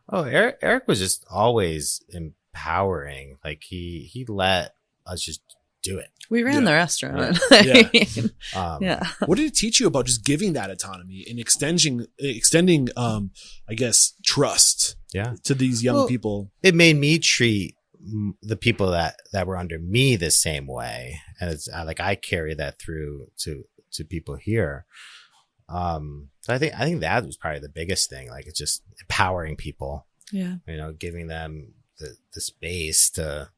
Oh, Eric was just always empowering. Like he let us just do it. We ran the restaurant. Yeah. What did it teach you about just giving that autonomy and extending, I guess, trust to these young people? It made me treat the people that were under me the same way. And it's like, I carry that through to people here. So I think that was probably the biggest thing. Like, it's just empowering people, giving them the space to,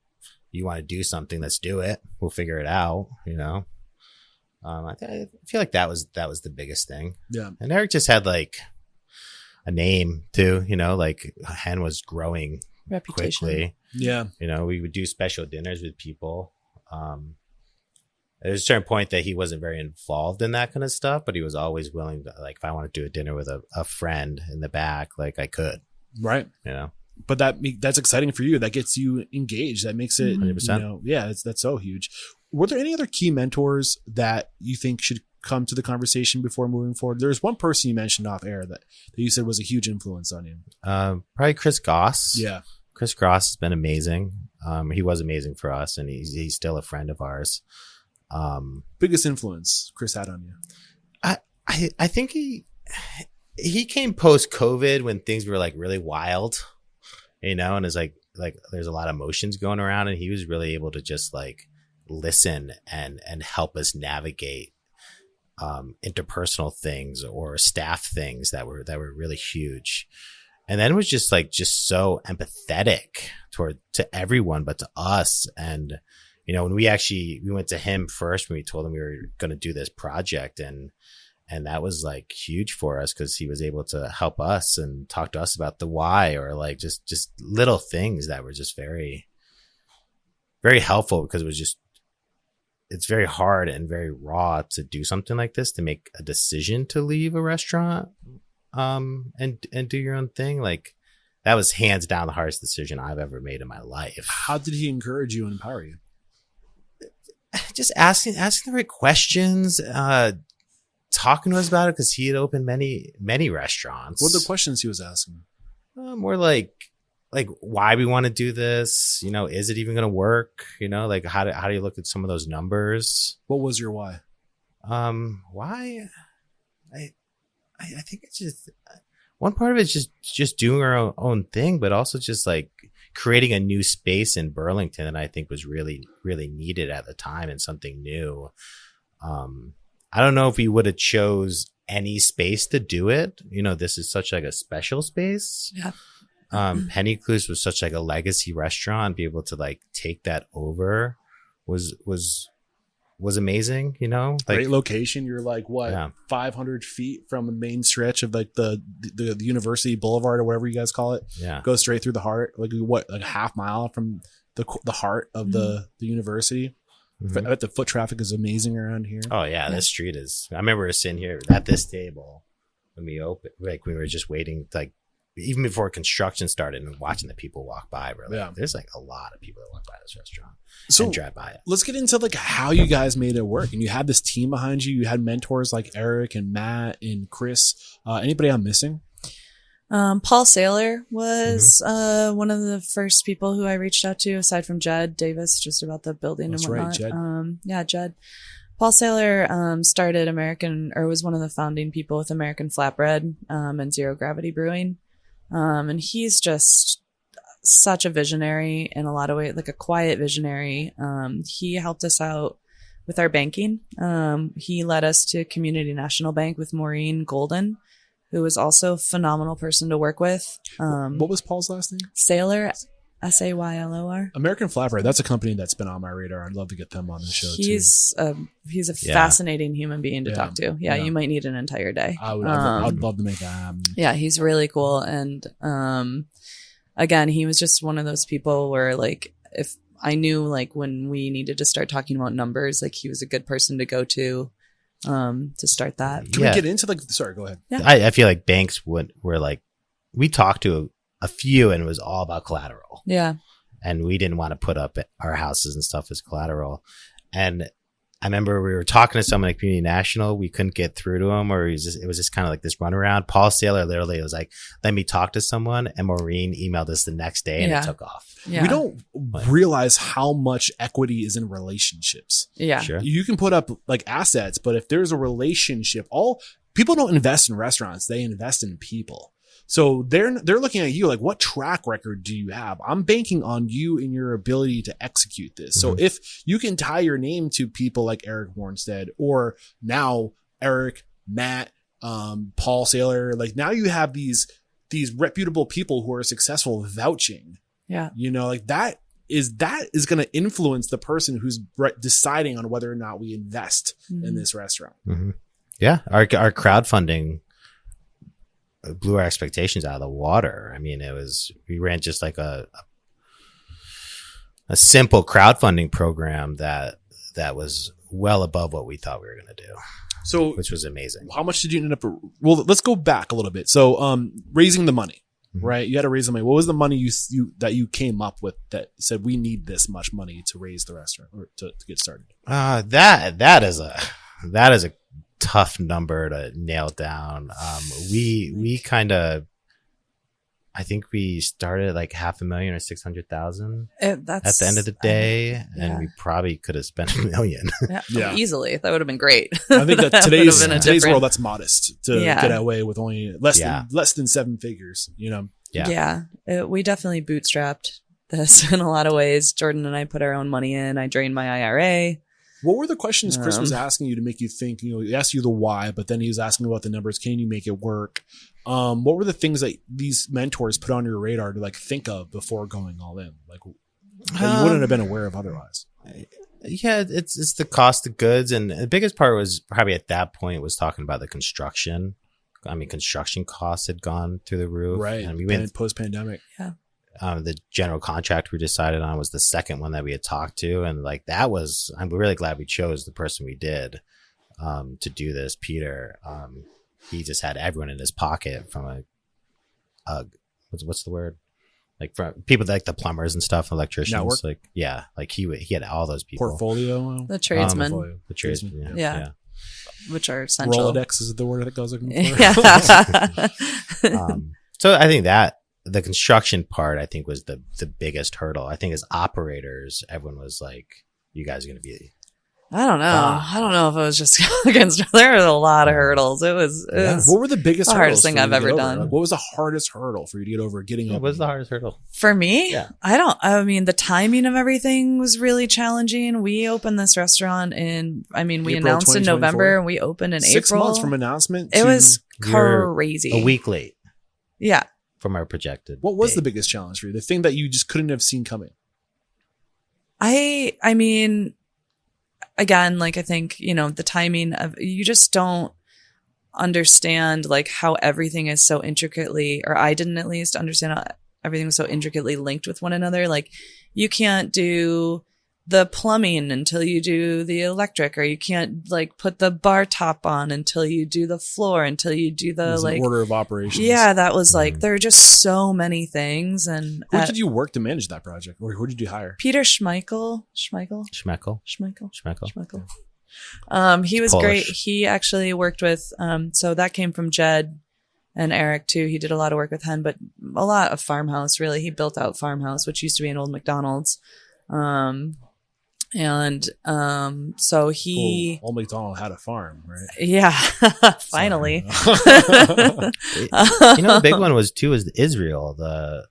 you want to do something, let's do it. We'll figure it out. I feel like that was the biggest thing. Yeah. And Eric just had like a name too, like Hen was growing reputation quickly. Yeah. We would do special dinners with people. There's a certain point that he wasn't very involved in that kind of stuff, but he was always willing to, like, if I want to do a dinner with a friend in the back, like I could. Right. But that's exciting for you. That gets you engaged. That makes it, 100%. That's so huge. Were there any other key mentors that you think should come to the conversation before moving forward? There's one person you mentioned off air that you said was a huge influence on you. Probably Chris Goss. Yeah. Chris Goss has been amazing. He was amazing for us, and he's still a friend of ours. Biggest influence Chris had on you? I think he came post COVID when things were like really wild, and it's like there's a lot of emotions going around, and he was really able to just like listen and help us navigate interpersonal things or staff things that were really huge. And then it was just so empathetic to everyone, but to us. And when we went to him first when we told him we were going to do this project, and that was like huge for us because he was able to help us and talk to us about the why, or like just little things that were just very, very helpful, because it's very hard and very raw to do something like this, to make a decision to leave a restaurant and do your own thing. Like, that was hands down the hardest decision I've ever made in my life. How did he encourage you and empower you? Just asking the right questions, talking to us about it, because he had opened many restaurants. What are the questions he was asking? More like why we want to do this. Is it even going to work? Like how do you look at some of those numbers? What was your why? Why? I think it's just one part of it's just doing our own thing, but also just like creating a new space in Burlington that I think was really, really needed at the time, and something new. I don't know if we would have chose any space to do it. This is such like a special space. Yeah. Penny Cluse was such like a legacy restaurant. Be able to like take that over was amazing. Like, great location. You're like 500 feet from the main stretch of like the University Boulevard, or whatever you guys call it. Yeah. Go straight through the heart. Like a half mile from the heart of the university. Mm-hmm. I bet the foot traffic is amazing around here. Oh yeah, this street is. I remember sitting here at this table when we opened, like we were just waiting, like even before construction started and watching the people walk by, really, Yeah. there's like a lot of people that walk by this restaurant So and drive by it. let's get into like how you guys made it work. And you had this team behind you. You had mentors like Eric and Matt and Chris. Anybody I'm missing? Paul Saylor was one of the first people who I reached out to, aside from Jed Davis, just about the building That's and whatnot. right, Jed. Jed. Paul Saylor started was one of the founding people with American Flatbread and Zero Gravity Brewing. And he's just such a visionary in a lot of ways, like a quiet visionary. He helped us out with our banking. He led us to Community National Bank with Maureen Golden, who was also a phenomenal person to work with. What was Paul's last name? Saylor, Saylor. American Flatbread. That's a company that's been on my radar. I'd love to get them on the show too. He's a fascinating human being to talk to. Yeah, you might need an entire day. I would love to make that happen. Yeah, he's really cool. And again, he was just one of those people where like if I knew like when we needed to start talking about numbers, like he was a good person to go to start that. Can we get into like? Sorry, go ahead. Yeah. I feel like banks were like, we talked to a few and it was all about collateral. Yeah. And we didn't want to put up our houses and stuff as collateral. And I remember we were talking to someone at Community National. We couldn't get through to him, or it was just kind of like this runaround. Paul Saylor literally was like, let me talk to someone. And Maureen emailed us the next day and it took off. Yeah. We don't realize how much equity is in relationships. Yeah. Sure. You can put up like assets, but if there's a relationship, all people don't invest in restaurants, they invest in people. So they're looking at you like, what track record do you have? I'm banking on you and your ability to execute this. So if you can tie your name to people like Eric Warnstead, or now Eric, Matt, Paul Saylor, like now you have these reputable people who are successful vouching. Yeah. You know, like that is going to influence the person who's deciding on whether or not we invest in this restaurant. Mm-hmm. Yeah. Our crowdfunding blew our expectations out of the water. I mean, we ran just like a simple crowdfunding program that was well above what we thought we were going to do. So, which was amazing. How much did you end up? Well, let's go back a little bit. So, raising the money, right? You had to raise the money. What was the money you came up with that said we need this much money to raise the restaurant or to get started? That is a tough number to nail down. We kind of, I think we started like $500,000 or $600,000 at the end of the day, and we probably could have spent $1 million. Easily. That would have been great. I think that today's world, that's modest to get away with only less than seven figures. You know. Yeah. We definitely bootstrapped this in a lot of ways. Jordan and I put our own money in. I drained my IRA. What were the questions Chris was asking you to make you think? You know, he asked you the why, but then he was asking about the numbers. Can you make it work? What were the things that these mentors put on your radar to like think of before going all in? Like that you wouldn't have been aware of otherwise. Yeah, it's the cost of goods, and the biggest part was probably at that point was talking about the construction. I mean, construction costs had gone through the roof, right? And we went post pandemic. Yeah. The general contract we decided on was the second one that we had talked to. And like, I'm really glad we chose the person we did, to do this. Peter, he just had everyone in his pocket from what's the word? Like from people like the plumbers and stuff, electricians. Network? Like, yeah, like he had all those people. Portfolio. The tradesmen. The tradesmen. Yeah. Which are essential. Rolodex is the word that goes looking for. Yeah. So I think that the construction part, I think, was the biggest hurdle. I think as operators, everyone was like, you guys are going to be. I don't know. I don't know if it was just against. There were a lot of hurdles. It was what were the biggest hardest thing I've ever done? Like, what was the hardest hurdle for you to get over What was the hardest hurdle? For me? Yeah. I mean, the timing of everything was really challenging. We opened this restaurant we announced in November and we opened in 6 April. months from announcement. It was crazy. A week late. Yeah. From our projected. What was the biggest challenge for you? The thing that you just couldn't have seen coming? I mean, again, like I think, the timing of, you just don't understand like how everything is so intricately, or I didn't at least understand how everything was so intricately linked with one another. Like you can't do the plumbing until you do the electric, or you can't like put the bar top on until you do the floor, until you do the like order of operations. Yeah, that was like, there are just so many things. And where did you work to manage that project? Or who did you hire? Peter Schmeichel. He was Polish. great. He actually worked with, so that came from Jed and Eric too. He did a lot of work with Hen, but a lot of farmhouse, really. He built out farmhouse, which used to be an old McDonald's. So he, Old McDonald had a farm, right? yeah, finally. The big one was Israel, the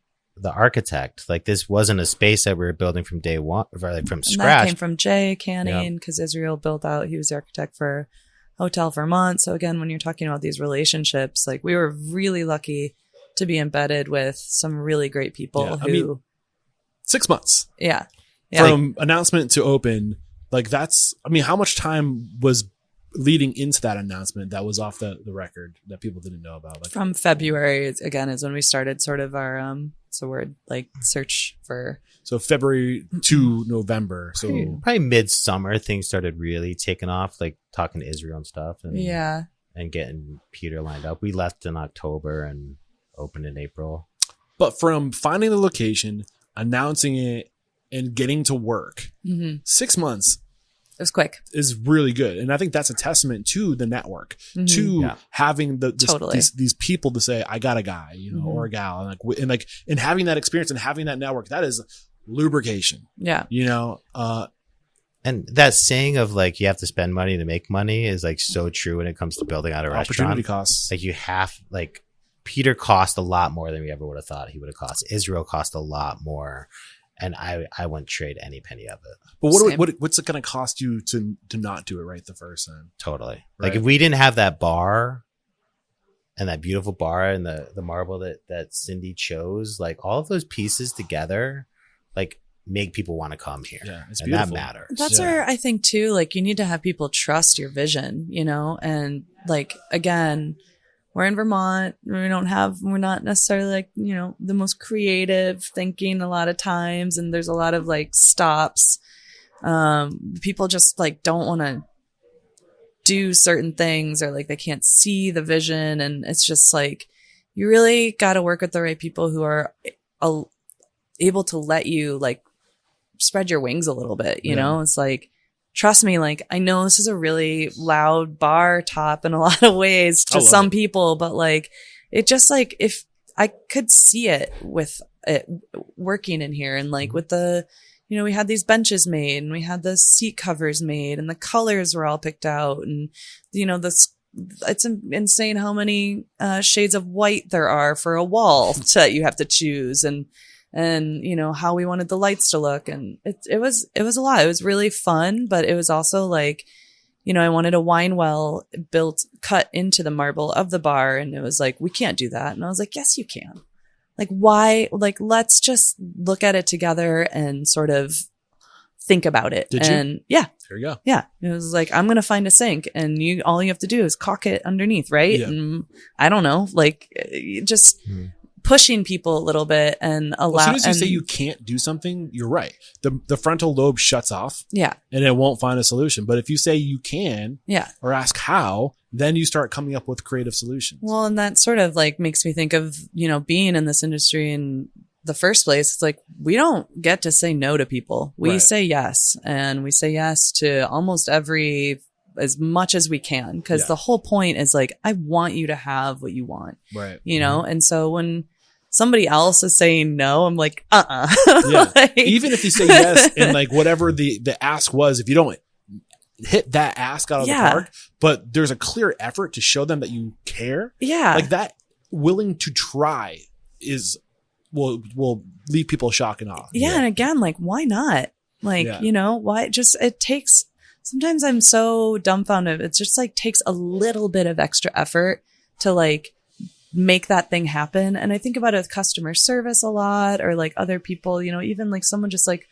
architect. Like, this wasn't a space that we were building from day one, or like from And scratch. that came from Jay Canning, because Israel built out, he was the architect for Hotel Vermont. So again, when you're talking about these relationships, like, we were really lucky to be embedded with some really great people 6 months. Yeah. From announcement to open, like, that's, I mean, how much time was leading into that announcement that was off the record that people didn't know about? Like, from February, again, is when we started sort of our, search for. So February to November. So probably midsummer, things started really taking off, like talking to Israel and stuff. And, and getting Peter lined up. We left in October and opened in April. But from finding the location, announcing it, and getting to work, 6 months, it was quick, is really good. And I think that's a testament to the network, to having these people to say, I got a guy, or a gal, and having that experience and having that network, that is lubrication. Yeah. And that saying of like, you have to spend money to make money is like so true when it comes to building out a restaurant. Opportunity costs. Like, you have, like, Peter cost a lot more than we ever would have thought he would have cost. Israel cost a lot more. And I wouldn't trade any penny of it. But what's it going to cost you to not do it right the first time? Totally. Right. Like, if we didn't have that bar and that beautiful bar and the marble that Cindy chose, like, all of those pieces together, like, make people want to come here. Yeah, it's and beautiful. that matters. That's where I think too, like, you need to have people trust your vision, and like, again, we're in Vermont. We're not necessarily like, the most creative thinking a lot of times. And there's a lot of like stops. People just like don't want to do certain things, or like they can't see the vision. And it's just like, you really got to work with the right people who are able to let you like spread your wings a little bit. It's like, trust me, like, I know this is a really loud bar top in a lot of ways to some people, but like, it just like, if I could see it with it working in here, and like with the, we had these benches made, and we had the seat covers made, and the colors were all picked out, and it's insane how many shades of white there are for a wall that you have to choose, and how we wanted the lights to look. And it was a lot. It was really fun, but it was also like, I wanted a wine well cut into the marble of the bar. And it was like, we can't do that. And I was like, yes, you can. Like, why? Like, let's just look at it together and sort of think about it. Did you? Yeah. There you go. Yeah. It was like, I'm going to find a sink, and all you have to do is caulk it underneath. Right. Yeah. And I don't know, like, just pushing people a little bit and allow. As soon as you say you can't do something, you're right. The frontal lobe shuts off. Yeah. And it won't find a solution. But if you say you can, or ask how, then you start coming up with creative solutions. Well, and that sort of like makes me think of, being in this industry in the first place. It's like, we don't get to say no to people. We say yes. And we say yes to almost as much as we can. Cause the whole point is like, I want you to have what you want. Right. And so when somebody else is saying no, I'm like, Yeah. Like, even if you say yes, and like whatever the ask was, if you don't hit that ask out of the park, but there's a clear effort to show them that you care. Yeah. Like, that willing to try will leave people shock and awe. Yeah. And again, like, why not? Like, why it takes, sometimes I'm so dumbfounded. It just like takes a little bit of extra effort to like make that thing happen. And I think about it with customer service a lot, or like other people, even like someone just like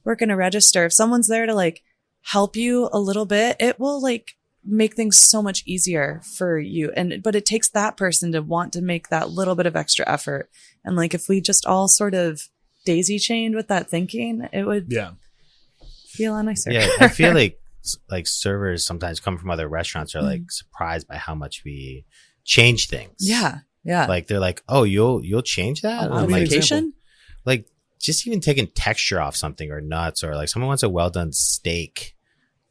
working a register. If someone's there to like help you a little bit, it will like make things so much easier for you. But it takes that person to want to make that little bit of extra effort. And like, if we just all sort of daisy chained with that thinking, it would. Yeah. Be a lot nicer. Yeah, I feel like servers sometimes come from other restaurants are like surprised by how much we change things. Yeah. Yeah. Like they're like, oh, you'll change that? On I'm like, vacation? like just even taking texture off something or nuts, or like someone wants a well done steak,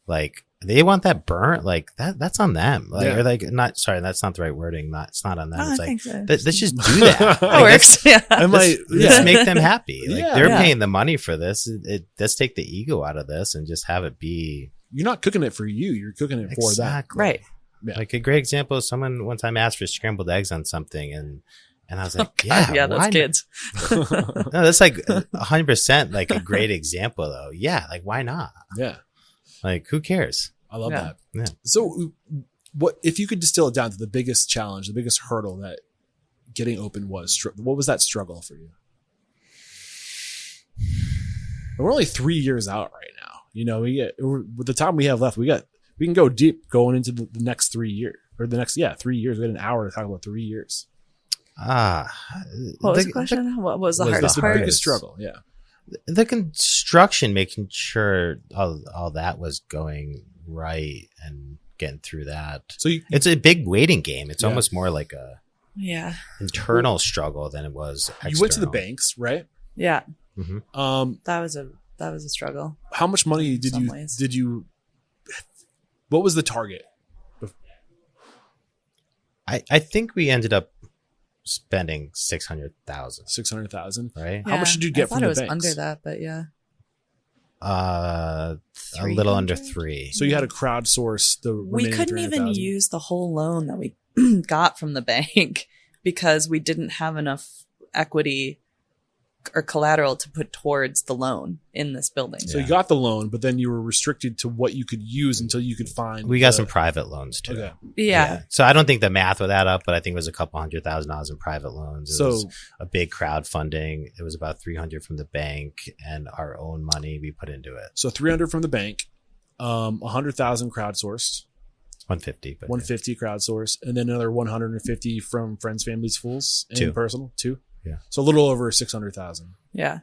like they want that burnt, like that's on them. Like, or like that's not the right wording. It's not on them. Oh, it's I like think so. let's just do that. That works. Yeah. Let's make them happy. Like they're Yeah. paying the money for this. Let's take the ego out of this and just have it be. You're not cooking it for you. You're cooking it for that. Right. Yeah. Like a great example is someone one time asked for scrambled eggs on something, and I was like, yeah, those kids. No, that's like 100% like a great example though. Yeah, like why not? Yeah. Like who cares? I love that. Yeah. So what if you could distill it down to the biggest challenge, the biggest hurdle that getting open was? What was that struggle for you? We're only 3 years out right now. You know, with the time we have left, we can go deep going into the next 3 years or the next 3 years. We had an hour to talk about 3 years. What was the question? What was the hardest part? The biggest struggle? Yeah. The construction, making sure all that was going right and getting through that. So it's a big waiting game. It's almost more like a internal struggle than it was external. You went to the banks, right? Yeah. Mm-hmm. That was a struggle. How much money did you what was the target? I think we ended up spending $600,000. Right? How much did you get from the banks? I thought it was under that, but yeah. A little under 3. So you had to crowdsource the remaining. We couldn't even use the whole loan that we got from the bank because we didn't have enough equity or collateral to put towards the loan in this building. So you got the loan, but then you were restricted to what you could use until you could find. We got some private loans too. Okay. Yeah. So I don't think the math would add up, but I think it was a couple $100,000 in private loans. It was a big crowdfunding. It was about $300 from the bank and our own money we put into it. So $300 from the bank, $100,000 crowdsourced. 150, but 150 crowdsourced, and then another 150 from friends, families, fools, and personal. 2. Yeah. So a little over 600,000. Yeah.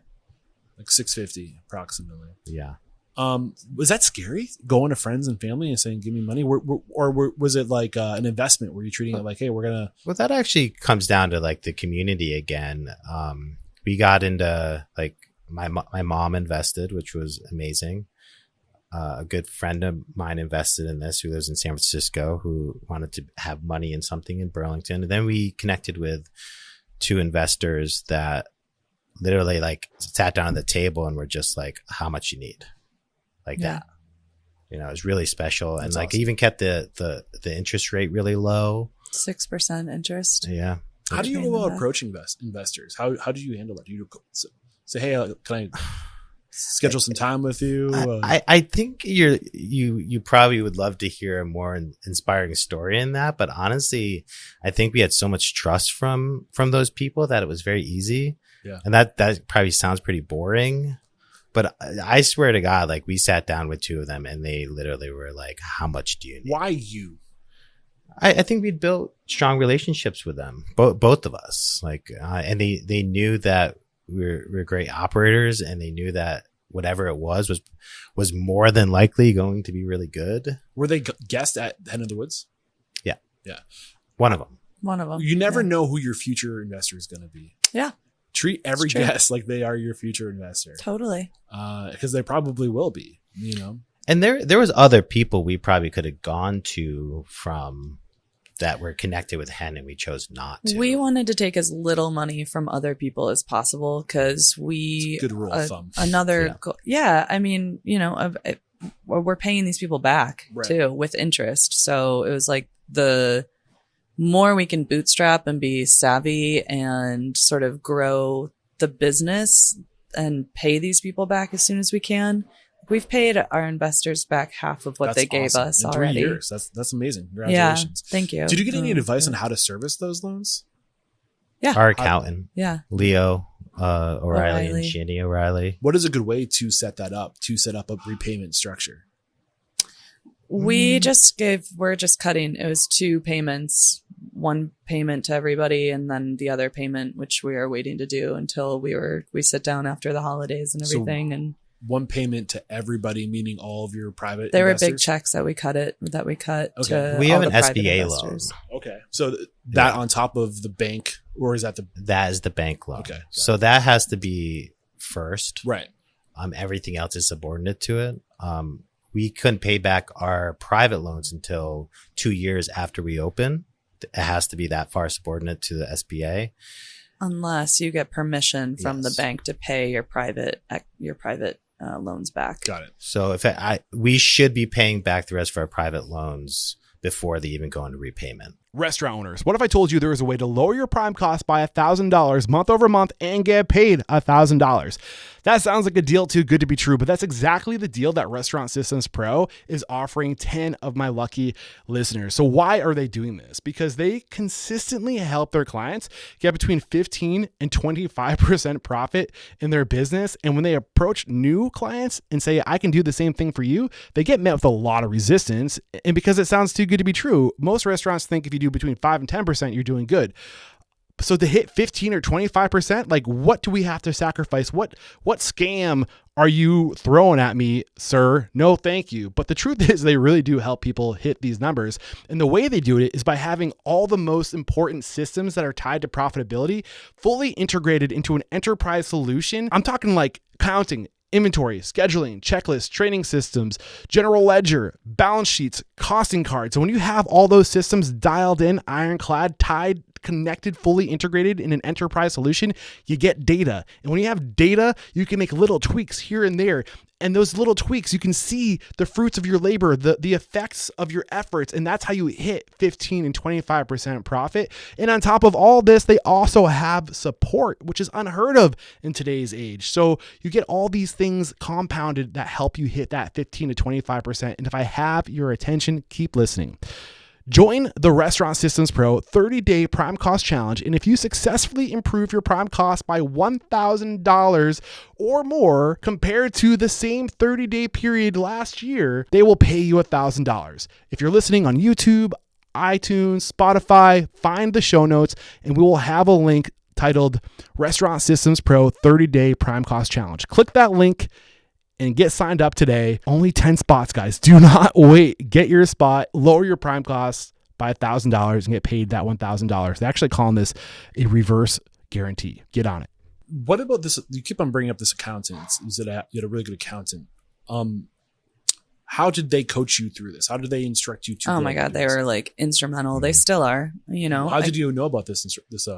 Like 650 approximately. Yeah. Was that scary going to friends and family and saying, give me money? Or was it like an investment? Were you treating it like, hey, we're going to. Well, that actually comes down to like the community again. We got into like my mom invested, which was amazing. A good friend of mine invested in this who lives in San Francisco, who wanted to have money in something in Burlington. And then we connected with 2 investors that literally like sat down at the table and were just like, how much you need? Like that. You know, it was really special. That's and like awesome. Even kept the interest rate really low. 6% interest. Yeah. How do you go about approaching investors? How do you handle that? Do you say, hey, can I schedule some time with you? I think you probably would love to hear a more inspiring story in that, but honestly, I think we had so much trust from those people that it was very easy. Yeah. And that probably sounds pretty boring, but I swear to God, like we sat down with 2 of them and they literally were like, how much do you need? Why you? I think we'd built strong relationships with them, both of us. Like, and they knew that we're great operators, and they knew that whatever it was more than likely going to be really good. Were they guests at Head of the Woods? Yeah. Yeah. One of them. You never know who your future investor is going to be. Yeah. Treat every guest like they are your future investor. Totally. Because they probably will be, you know. And there was other people we probably could have gone to from that were connected with Hen, and we chose not to. We wanted to take as little money from other people as possible because good rule of thumb. I mean, you know, we're paying these people back too with interest. So it was like the more we can bootstrap and be savvy and sort of grow the business and pay these people back as soon as we can. We've paid our investors back half of what they gave us already. 3 years. That's amazing. Congratulations. Yeah, thank you. Did you get any advice on how to service those loans? Yeah. Our accountant. Leo O'Reilly and Shandy O'Reilly. What is a good way to set that up, to set up a repayment structure? We're just cutting. It was 2 payments, 1 payment to everybody, and then the other payment, which we are waiting to do until we sit down after the holidays and everything. And one payment to everybody, meaning all of your private There investors? were big checks that we cut Okay. to We all have the an private SBA investors. loan. Okay. So that on top of the bank, or is that That is the bank loan. Okay, got So that has to be first. right? Everything else is subordinate to it. We couldn't pay back our private loans until 2 years after we open. It has to be that far subordinate to the SBA. Unless you get permission from the Yes. bank to pay your private loans back. Got it. So we should be paying back the rest of our private loans before they even go into repayment. Restaurant owners, what if I told you there was a way to lower your prime cost by $1,000 month over month and get paid $1,000? That sounds like a deal too good to be true, but that's exactly the deal that Restaurant Systems Pro is offering 10 of my lucky listeners. So why are they doing this? Because they consistently help their clients get between 15 and 25% profit in their business. And when they approach new clients and say, I can do the same thing for you, they get met with a lot of resistance. And because it sounds too good to be true, most restaurants think if you do between 5 and 10%, you're doing good. So to hit 15 or 25%, like what do we have to sacrifice? What scam are you throwing at me, sir? No, thank you. But the truth is they really do help people hit these numbers. And the way they do it is by having all the most important systems that are tied to profitability fully integrated into an enterprise solution. I'm talking like accounting, inventory, scheduling, checklists, training systems, general ledger, balance sheets, costing cards. And when you have all those systems dialed in, ironclad, tied, connected, fully integrated in an enterprise solution, you get data. And when you have data, you can make little tweaks here and there. And those little tweaks, you can see the fruits of your labor, the effects of your efforts. And that's how you hit 15 and 25% profit. And on top of all this, they also have support, which is unheard of in today's age. So you get all these things compounded that help you hit that 15 to 25%. And if I have your attention, keep listening. Join the Restaurant Systems Pro 30-day Prime Cost Challenge, and if you successfully improve your Prime Cost by $1,000 or more compared to the same 30-day period last year, they will pay you $1,000. If you're listening on YouTube, iTunes, Spotify, find the show notes, and we will have a link titled Restaurant Systems Pro 30-day Prime Cost Challenge. Click that link and get signed up today. Only 10 spots, guys. Do not wait. Get your spot, lower your prime costs by $1,000 and get paid that $1,000. They're actually calling this a reverse guarantee. Get on it. What about this? You keep on bringing up this accountant. You had a really good accountant. How did they coach you through this? How did they instruct you to? Oh my God, they were like instrumental. They still are, you know. How did you know about this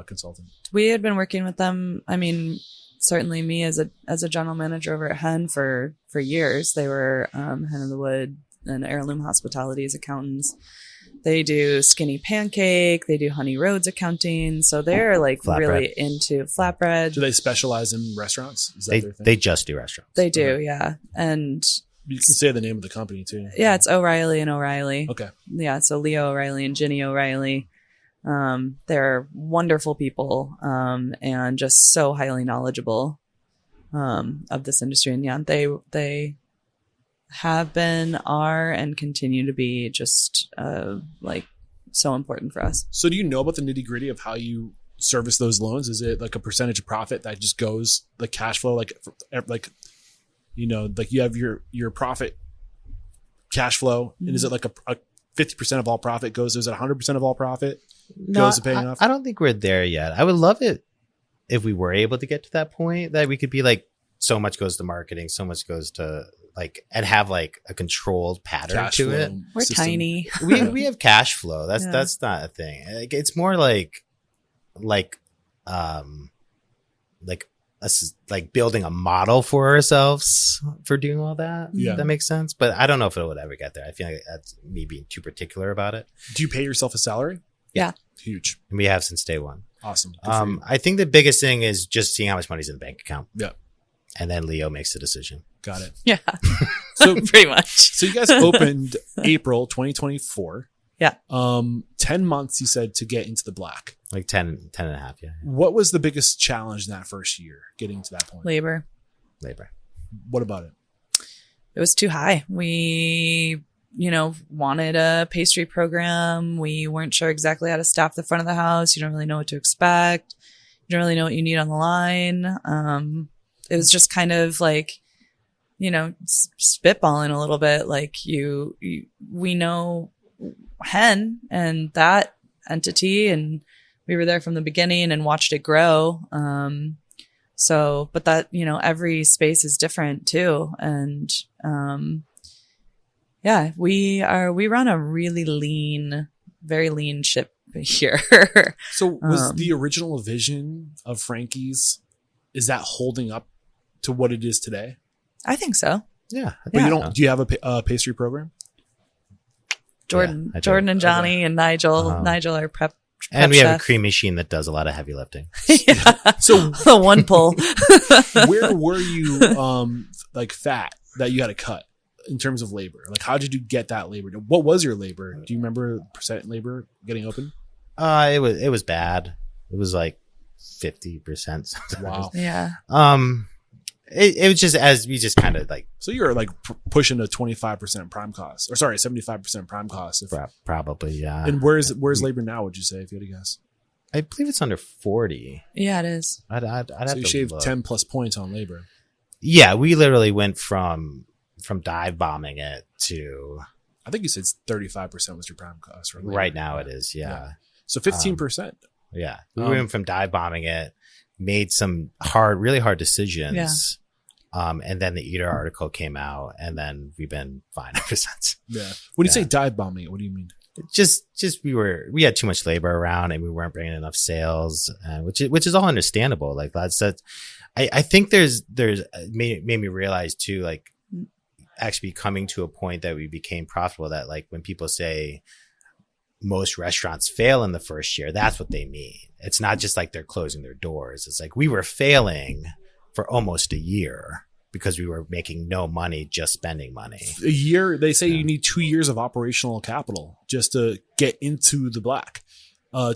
consultant? We had been working with them. I mean, certainly me as a general manager over at Hen for years. They were Hen of the Wood and Heirloom Hospitality's accountants. They do Skinny Pancake. They do Honey Roads accounting. So they're like really into flatbread. Do they specialize in restaurants? Is that their thing? They just do restaurants. They do, yeah. And you can say the name of the company too. Yeah, it's O'Reilly and O'Reilly. Okay. Yeah, so Leo O'Reilly and Ginny O'Reilly. They're wonderful people and just so highly knowledgeable of this industry. And yeah, they have been, are, and continue to be just like so important for us. So do you know about the nitty gritty of how you service those loans? Is it like a percentage of profit that just goes like cash flow, like you know, like you have your profit cash flow, and is it like a 50% of all profit goes? Is it 100% of all profit goes to paying off? I don't think we're there yet. I would love it if we were able to get to that point, that we could be like, so much goes to marketing, so much goes to like, and have like a controd pattern Cash to flow it. We're system. tiny. We have cash flow. That's not a thing. Like, it's more like us like building a model for ourselves for doing all that. Yeah. That makes sense. But I don't know if it would ever get there. I feel like that's me being too particular about it. Do you pay yourself a salary? Yeah. Huge. And we have since day one. Awesome. Good for you. I think the biggest thing is just seeing how much money's in the bank account. Yeah. And then Leo makes the decision. Got it. Yeah. So pretty much. So you guys opened April 2024. Yeah. 10 months, you said, to get into the black. Like 10 and a half. Yeah. What was the biggest challenge in that first year getting to that point? Labor. What about it? It was too high. We, wanted a pastry program. We weren't sure exactly how to staff the front of the house. You don't really know what to expect. You don't really know what you need on the line. It was just kind of like spitballing a little bit, like we know hen and that entity, and we were there from the beginning and watched it grow. But that, every space is different too. And, we run a really very lean ship here. So was the original vision of Frankie's, is that holding up to what it is today? I think so. Yeah. But do you have a pastry program? Jordan Yeah, and Johnny and Nigel. Nigel are prep and we have chef. a cream machine that does a lot of heavy lifting. So the one pull. Where were you like fat that you had to cut in terms of labor? Like, how did you get that labor? What was your labor? Do you remember percent labor getting open? It was bad. It was like 50%. Wow. Yeah. It was just as we just kind of like. So you're like pushing a 25% prime cost, or sorry, 75% prime cost. Probably, yeah. And where's labor now? Would you say, if you had to guess? I believe it's under 40. Yeah, it is. I'd have So to you shaved look. 10 plus points on labor. Yeah, we literally went from dive bombing it to. I think you said 35% was your prime cost. Right now it is, yeah. So 15%. Yeah, we went from dive bombing it, made some really hard decisions. And then the Eater article came out, and then we've been fine ever since. Yeah. When you say dive bombing it, what do you mean? Just we had too much labor around, and we weren't bringing enough sales, which is all understandable. Like that's I think there's made me realize too, like actually coming to a point that we became profitable, that like when people say most restaurants fail in the first year, that's what they mean. It's not just like they're closing their doors. It's like we were failing for almost a year because we were making no money, just spending money. A year, they say you need 2 years of operational capital just to get into the black.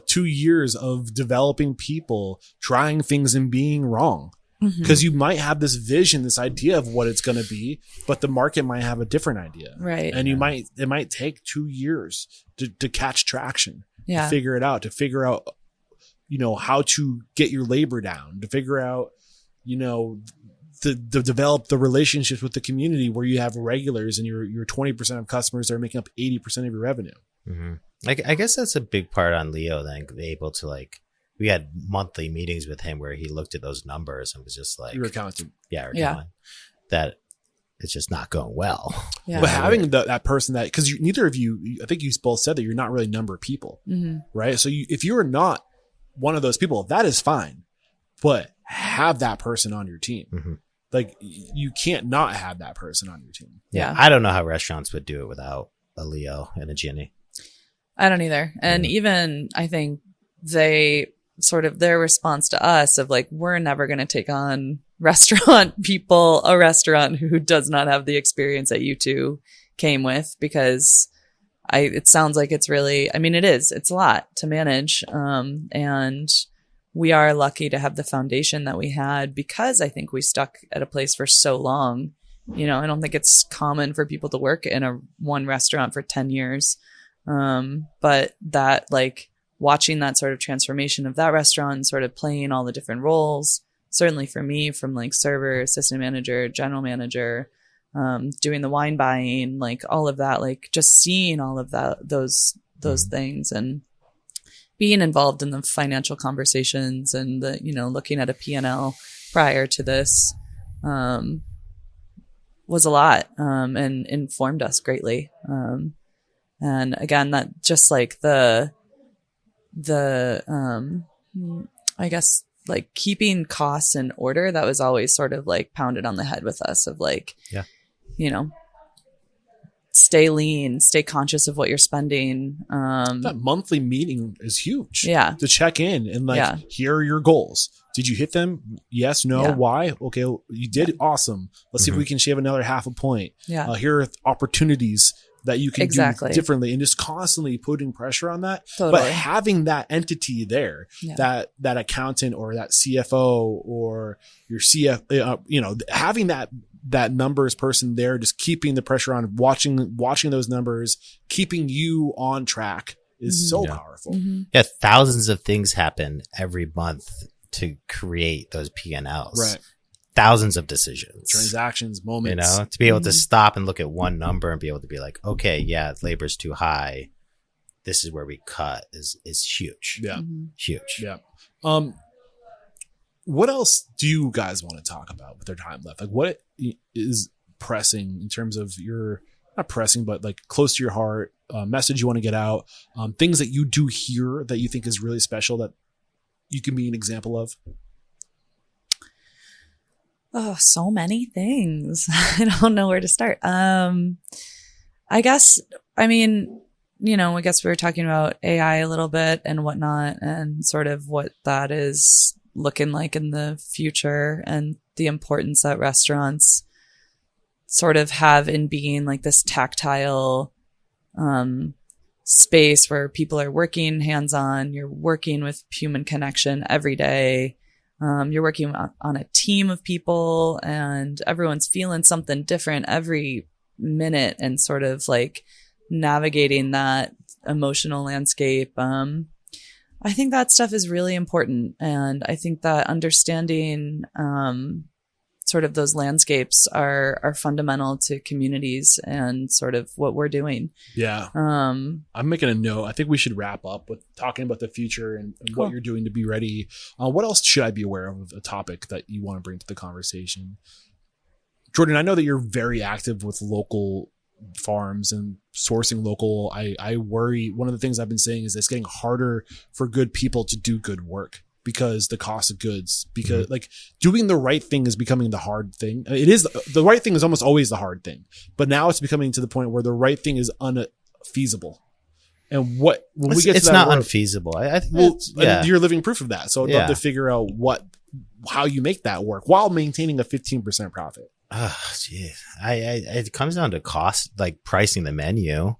2 years of developing people, trying things and being wrong. Because you might have this vision, this idea of what it's going to be, but the market might have a different idea. Right. And it might take 2 years to catch traction, Yeah. to figure it out, how to get your labor down, to figure out, to develop the relationships with the community where you have regulars and your 20% of customers that are making up 80% of your revenue. Mm-hmm. I guess that's a big part on Leo, then, able to like, we had monthly meetings with him where he looked at those numbers and was just like, Your accountant. yeah, Yeah. that it's just not going well. Yeah. But having that person because neither of you, I think you both said that you're not really number of people, right? So if you're not one of those people, that is fine, but have that person on your team. Mm-hmm. Like you can't not have that person on your team. Yeah. I don't know how restaurants would do it without a Leo and a Ginny. I don't either. And even I think they sort of their response to us of like, we're never going to take on a restaurant who does not have the experience that you two came with, because it sounds like it's really, it's a lot to manage. And we are lucky to have the foundation that we had, because I think we stuck at a place for so long. I don't think it's common for people to work in one restaurant for 10 years. But that, like, watching that sort of transformation of that restaurant, sort of playing all the different roles, certainly for me, from like server, assistant manager, general manager, doing the wine buying, like all of that, like just seeing all of those things, and being involved in the financial conversations and the, looking at a P&L prior to this, was a lot, and informed us greatly. And again, that just like I guess like keeping costs in order, that was always sort of like pounded on the head with us of like, stay lean, stay conscious of what you're spending. That monthly meeting is huge. Yeah. To check in and like, here are your goals. Did you hit them? Yes, no, Yeah. why? Okay, you did. Awesome. Let's see if we can shave another half a point. Yeah. Here are opportunities that you can Exactly. do differently, and just constantly putting pressure on that. Totally. But having that entity there, Yeah. that accountant or that CFO or your having that numbers person there, just keeping the pressure on, watching those numbers, keeping you on track is so powerful. Mm-hmm. Yeah, thousands of things happen every month to create those P&Ls. Right. thousands of decisions, transactions, moments. To be able to stop and look at one number and be able to be like, okay, yeah, labor's too high. This is where we cut is huge. Yeah. Huge. Yeah. What else do you guys want to talk about with their time left? Like, what is pressing in terms of your, not pressing, but like close to your heart, message you want to get out, things that you do here that you think is really special that you can be an example of? Oh, so many things. I don't know where to start. I guess, I mean, I guess we were talking about AI a little bit and whatnot, and sort of what that is looking like in the future, and the importance that restaurants sort of have in being like this tactile space where people are working hands-on. You're working with human connection every day. You're working on a team of people, and everyone's feeling something different every minute, and sort of like navigating that emotional landscape. I think that stuff is really important. And I think that understanding sort of those landscapes are fundamental to communities and sort of what we're doing. Yeah. I'm making a note. I think we should wrap up with talking about the future and Cool. what you're doing to be ready. What else should I be aware of a topic that you want to bring to the conversation? Jordan, I know that you're very active with local farms and sourcing local. I worry. One of the things I've been saying is it's getting harder for good people to do good work because the cost of goods, because like doing the right thing is becoming the hard thing. It is the right thing is almost always the hard thing, but now it's becoming to the point where the right thing is unfeasible. And when we get to it's that not work, unfeasible. I think and you're living proof of that. So I'd love Yeah. to figure out how you make that work while maintaining a 15% profit. Oh, geez. It comes down to cost, like pricing the menu,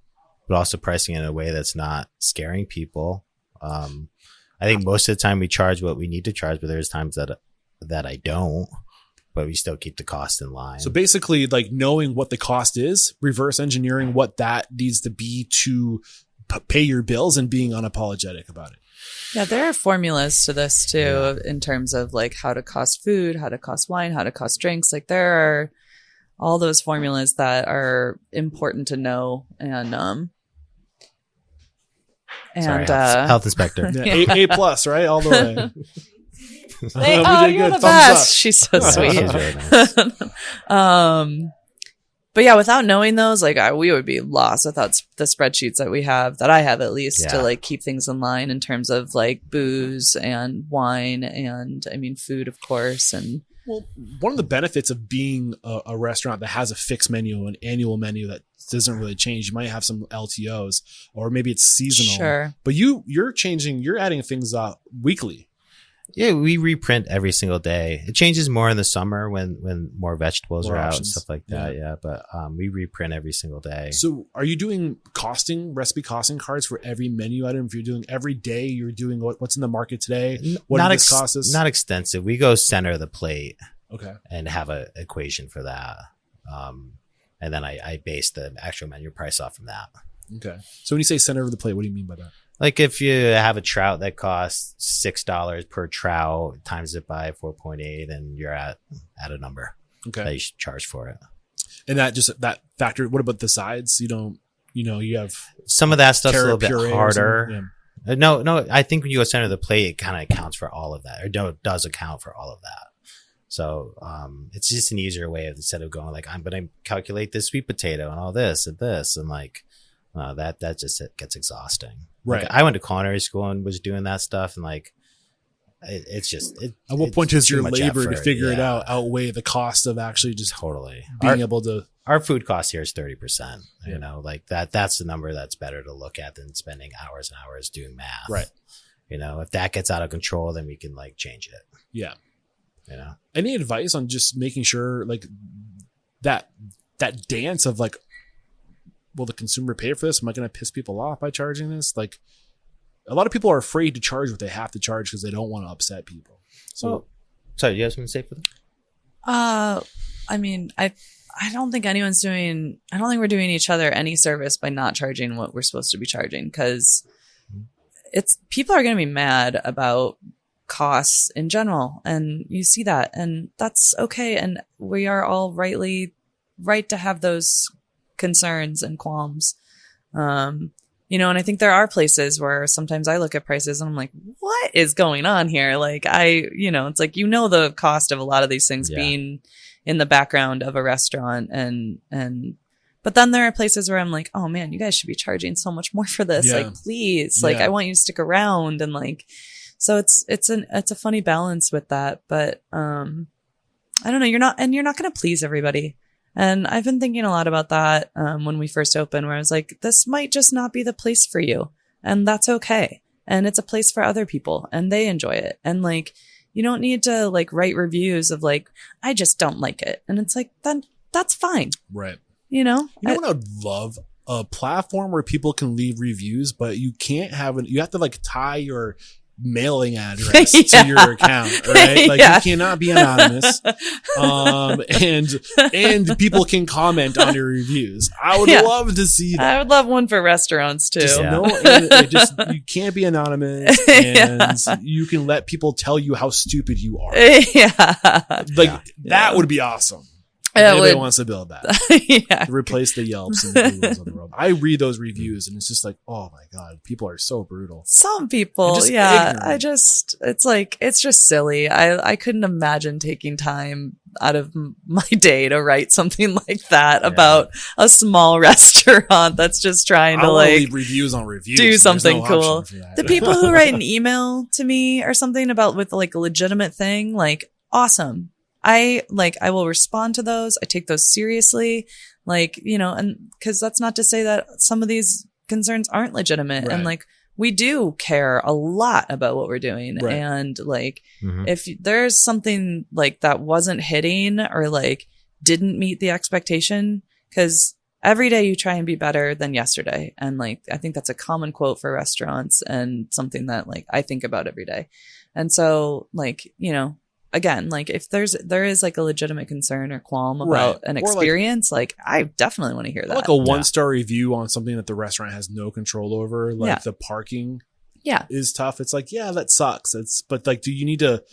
but also pricing it in a way that's not scaring people. I think most of the time we charge what we need to charge, but there's times that I don't, but we still keep the cost in line. So basically, like knowing what the cost is, reverse engineering what that needs to be to pay your bills, and being unapologetic about it. Yeah, there are formulas to this too, in terms of like how to cost food, how to cost wine, how to cost drinks. Like there are all those formulas that are important to know. And Sorry, health inspector. Yeah, A plus, right? All the way. You're the Thumbs best. up. She's so sweet. She's really nice. But yeah, without knowing those, like we would be lost without the spreadsheets that I have at least to like keep things in line in terms of like booze and wine and I mean food, of course. And Well, one of the benefits of being a restaurant that has a fixed menu, an annual menu that doesn't really change, you might have some LTOs, or maybe it's seasonal. Sure. But you're adding things weekly. Yeah, we reprint every single day. It changes more in the summer when more vegetables More are out and options. stuff like that. Yeah, but we reprint every single day. So are you doing recipe costing cards for every menu item? If you're doing every day, you're doing what's in the market today? What not did this cost us? Not extensive. We go center of the plate Okay. and have an equation for that. And then I base the actual menu price off from that. Okay. So when you say center of the plate, what do you mean by that? Like if you have a trout that costs $6 per trout, times it by 4.8, and you're at a number that Okay. you should charge for it. And that factor, what about the sides? You have Some of that stuff's a little bit puree or harder. something? No. I think when you go center of the plate, it kind of accounts for all of that, or does account for all of that. So it's just an easier way of, instead of going like, I'm going to calculate this sweet potato and all this and this, and like that just gets exhausting. Right. Like, I went to culinary school and was doing that stuff, and like it's just. At what it's point does too your much labor to effort. figure it Yeah. out outweigh the cost of actually just Totally. being able to? Our food cost here is 30%. Yeah. You know, like that's the number that's better to look at than spending hours and hours doing math. Right. You know, if that gets out of control, then we can like change it. Yeah. You know, Any advice on just making sure like that dance of like, will the consumer pay for this? Am I going to piss people off by charging this? Like, a lot of people are afraid to charge what they have to charge because they don't want to upset people. So, sorry, you have something to say for that? I mean, I don't think we're doing each other any service by not charging what we're supposed to be charging, because people are going to be mad about costs in general. And you see that, and that's okay. And we are all right to have those concerns and qualms. You know, and I think there are places where sometimes I look at prices and I'm like, what is going on here? Like it's like, the cost of a lot of these things being in the background of a restaurant but then there are places where I'm like, oh man, you guys should be charging so much more for this. Like, please, like, I want you to stick around. And like, so it's a funny balance with that. But, I don't know. You're not going to please everybody. And I've been thinking a lot about that, when we first opened, where I was like, this might just not be the place for you. And that's okay. And it's a place for other people and they enjoy it. And like, you don't need to like write reviews of like, I just don't like it. And it's like, then that's fine. Right. You know what I would love? A platform where people can leave reviews, but you can't you have to like tie your mailing address to your account, right? Like you cannot be anonymous. And people can comment on your reviews. I would love to see that. I would love one for restaurants too. You can't be anonymous, and you can let people tell you how stupid you are. That would be awesome. If anybody wants to build that. To replace the Yelps and the Googles of the world. I read those reviews and it's just like, oh my God, people are so brutal. Some people, ignorant. It's just silly. I couldn't imagine taking time out of my day to write something like that about a small restaurant that's just trying to leave reviews on reviews. Do something cool. The people who write an email to me or something with like a legitimate thing, like awesome. I will respond to those. I take those seriously. And cause that's not to say that some of these concerns aren't legitimate. Right. And like, we do care a lot about what we're doing. Right. And like, if there's something like that wasn't hitting or like didn't meet the expectation, cause every day you try and be better than yesterday. And like, I think that's a common quote for restaurants and something that like I think about every day. And so like, again, like if there is like a legitimate concern or qualm about an experience, like I definitely want to hear that. Like a 1-star review on something that the restaurant has no control over, like the parking is tough. It's like, that sucks. But like, do you need to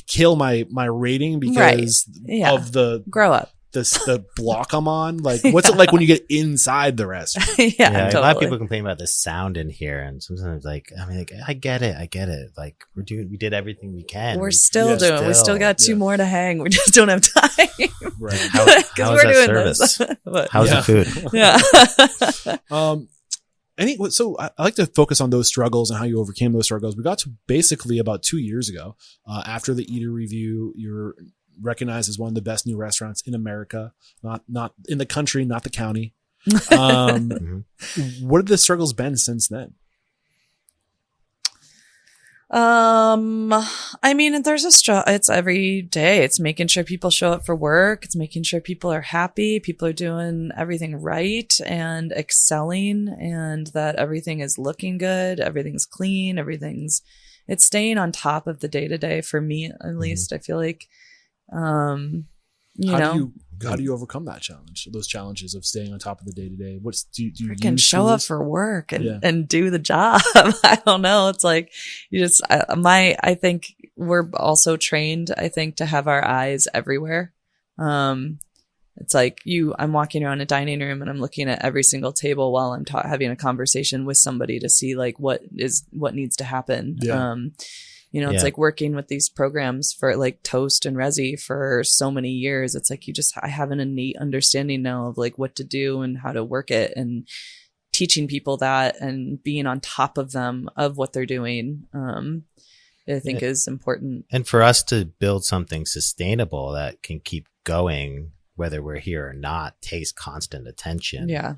kill my rating because of the grow up? The block I'm on? Like, what's it like when you get inside the restaurant? Totally. A lot of people complain about the sound in here, and sometimes like, I get it. Like we did everything we can. We still doing. We still got 2 more to hang. We just don't have time. Right. How is that service? How's the food? So I like to focus on those struggles and how you overcame those struggles. We got to basically about 2 years ago, after the Eater review, you're recognized as one of the best new restaurants in America, not in the country, not the county. What have the struggles been since then? There's it's every day. It's making sure people show up for work. It's making sure people are happy. People are doing everything right and excelling, and that everything is looking good. Everything's clean. It's staying on top of the day to day for me, at least. I feel like, how do you overcome that challenge? Those challenges of staying on top of the day to day. Do you can show up for work and do the job? I don't know. It's like I think we're also trained, I think, to have our eyes everywhere. It's like I'm walking around a dining room and I'm looking at every single table while I'm having a conversation with somebody to see like what needs to happen. It's like working with these programs for like Toast and Resi for so many years. It's like I have an innate understanding now of like what to do and how to work it, and teaching people that and being on top of them of what they're doing, I think is important. And for us to build something sustainable that can keep going, whether we're here or not, takes constant attention. Yeah.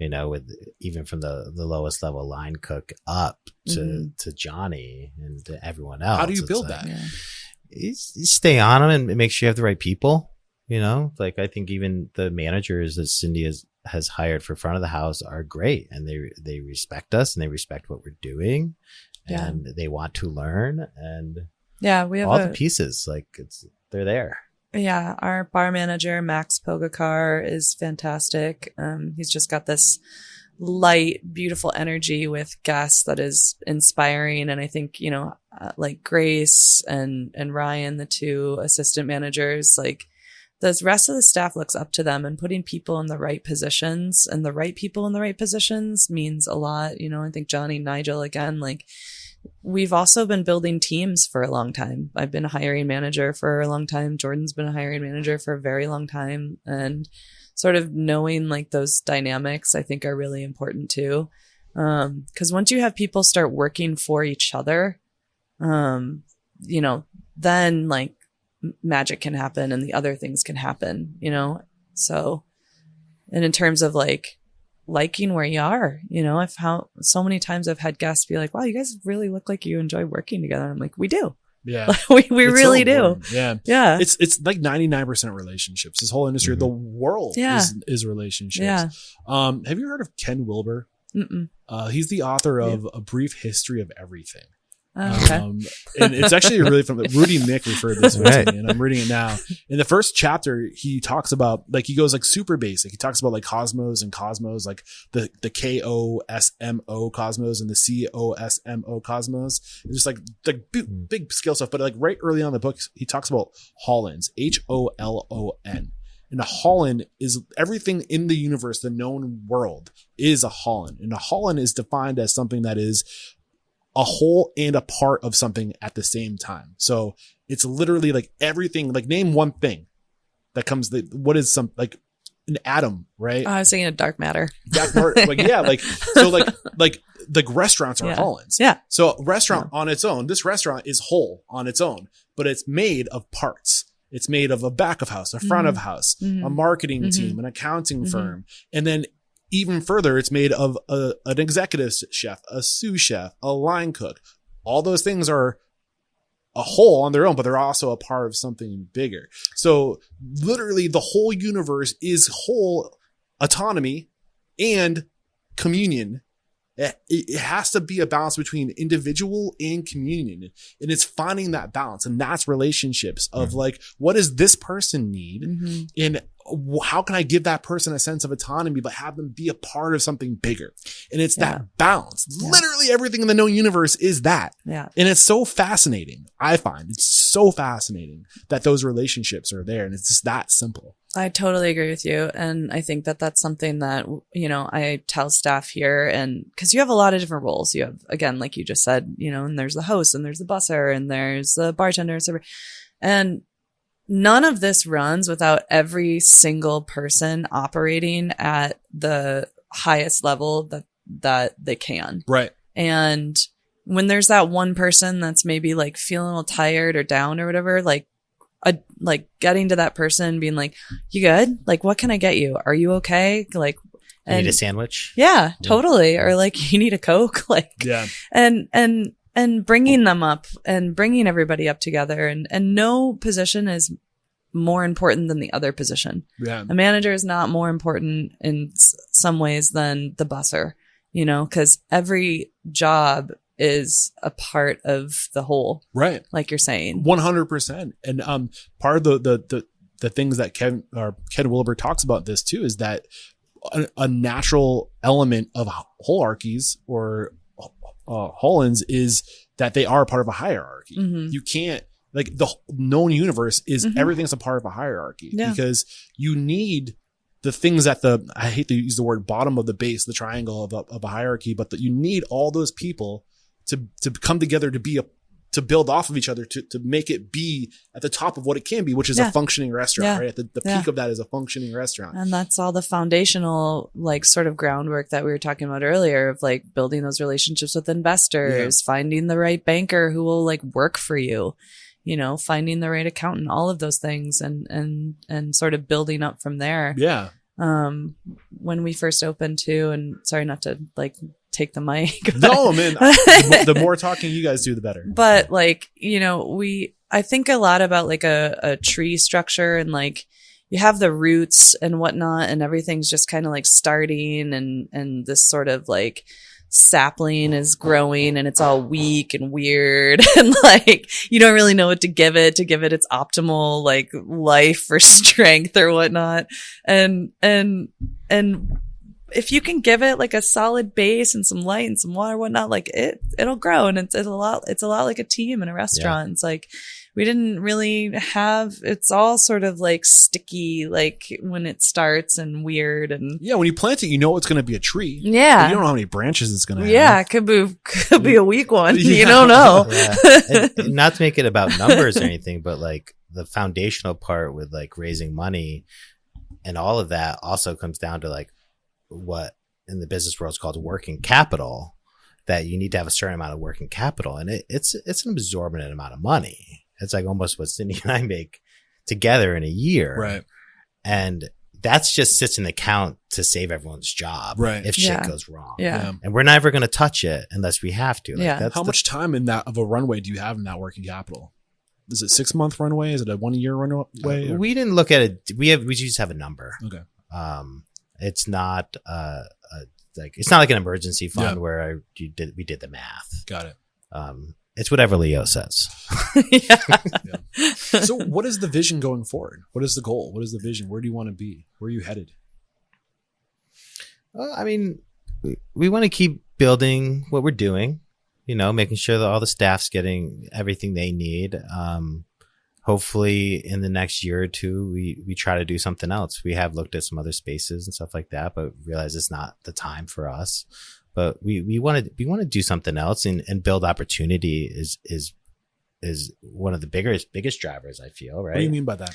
With even from the lowest level line cook up to Johnny and to everyone else. How do you build that? You stay on them and make sure you have the right people. Like I think even the managers that Cindy has hired for front of the house are great, and they respect us and they respect what we're doing, and they want to learn, and we have all the pieces, like they're there. Yeah, our bar manager, Max Pogakar, is fantastic. He's just got this light, beautiful energy with guests that is inspiring. And I think, like Grace and Ryan, the two assistant managers, like the rest of the staff looks up to them, and putting people in the right positions, and the right people in the right positions means a lot. You know, I think Johnny, Nigel, again, like we've also been building teams for a long time. I've been a hiring manager for a long time. Jordan's been a hiring manager for a very long time, and sort of knowing like those dynamics, I think, are really important too. 'Cause once you have people start working for each other, you know, then like magic can happen and the other things can happen, you know? So, and in terms of like liking where you are, you know, I've found so many times I've had guests be like, wow, you guys really look like you enjoy working together. I'm like, we do. Yeah. we really do. Yeah. Yeah. It's like 99% relationships. This whole industry, the world is relationships. Yeah. Have you heard of Ken Wilber? Mm-mm. He's the author of A Brief History of Everything. Okay. And it's actually really from Rudy Mick referred this way to me, and I'm reading it now. In the first chapter, he talks about like he goes like super basic. He talks about like cosmos and cosmos, like the KOSMO cosmos and the COSMO cosmos. It's just like big skill stuff. But like right early on in the book, he talks about Hollons, HOLON. And a Holland is everything in the universe, the known world is a Holland. And a Holland is defined as something that is a whole and a part of something at the same time. So it's literally like everything, like name one thing that comes, what is some, like an atom, right? I was thinking of dark matter. Like, yeah, like, so like restaurants are Hollands. Yeah. So a restaurant on its own, this restaurant is whole on its own, but it's made of parts. It's made of a back of house, a front of house, a marketing team, an accounting firm. And then even further, it's made of an executive chef, a sous chef, a line cook. All those things are a whole on their own, but they're also a part of something bigger. So literally the whole universe is whole autonomy and communion. It has to be a balance between individual and communion. And it's finding that balance. And that's relationships of like, what does this person need? And how can I give that person a sense of autonomy, but have them be a part of something bigger? And it's that balance. Literally everything in the known universe is that. Yeah. And it's so fascinating. I find it's so fascinating that those relationships are there. And it's just that simple. I totally agree with you. And I think that that's something that, you know, I tell staff here, and because you have a lot of different roles. You have, again, like you just said, you know, and there's the host and there's the busser and there's the bartender and server. And none of this runs without every single person operating at the highest level that they can. Right. And when there's that one person that's maybe like feeling a little tired or down or whatever, like getting to that person being like, you good? Like, what can I get you? Are you okay? Like, you need a sandwich? Yeah, totally. Or like, you need a Coke? Like, yeah. And bringing them up and bringing everybody up together, and no position is more important than the other position. Yeah. A manager is not more important in some ways than the busser, you know, because every job is a part of the whole. Right. Like you're saying. 100%. And part of the things that Ken Wilber talks about this too is that a natural element of holarchies or Hollands is that they are part of a hierarchy. You can't, like, the known universe is everything's a part of a hierarchy because you need the things at I hate to use the word bottom of the base, the triangle of a hierarchy, but that you need all those people to come together to build off of each other, to make it be at the top of what it can be, which is a functioning restaurant, right? At the peak of that is a functioning restaurant. And that's all the foundational, like, sort of groundwork that we were talking about earlier of like building those relationships with investors, finding the right banker who will like work for you, you know, finding the right accountant, all of those things, and sort of building up from there. Yeah. When we first opened too, and sorry not to like take the mic. No, man. The more talking you guys do, the better. But like, you know, I think a lot about like a tree structure, and like you have the roots and whatnot, and everything's just kind of like starting, and this sort of like sapling is growing, and it's all weak and weird, and like you don't really know what to give it its optimal like life or strength or whatnot, and if you can give it like a solid base and some light and some water and whatnot, like it'll grow. And it's a lot like a team in a restaurant. It's like, we didn't really have, it's all sort of like sticky, like when it starts and weird. And yeah, when you plant it, you know it's going to be a tree. Yeah. But you don't know how many branches it's going to have. Yeah. It could be a weak one. You don't know. And not to make it about numbers or anything, but like the foundational part with like raising money and all of that also comes down to like what in the business world is called working capital, that you need to have a certain amount of working capital. And it's an absorbent amount of money. It's like almost what Cindy and I make together in a year. Right. And that's just sits in the account to save everyone's job. Right. If shit goes wrong. Yeah. And we're never going to touch it unless we have to. Like, Yeah. How much time in that of a runway do you have in that working capital? Is it 6-month runway? Is it a 1 year runway? We didn't look at it. We just have a number. Okay. It's not it's not like an emergency fund where we did the math. Got it. It's whatever Leo says. So what is the vision going forward? What is the goal? What is the vision? Where do you want to be? Where are you headed? I mean, we want to keep building what we're doing, making sure that all the staff's getting everything they need. Hopefully in the next year or two, we try to do something else. We have looked at some other spaces and stuff like that, but realize it's not the time for us. But we want to do something else and build opportunity is one of the biggest drivers, I feel, right? What do you mean by that?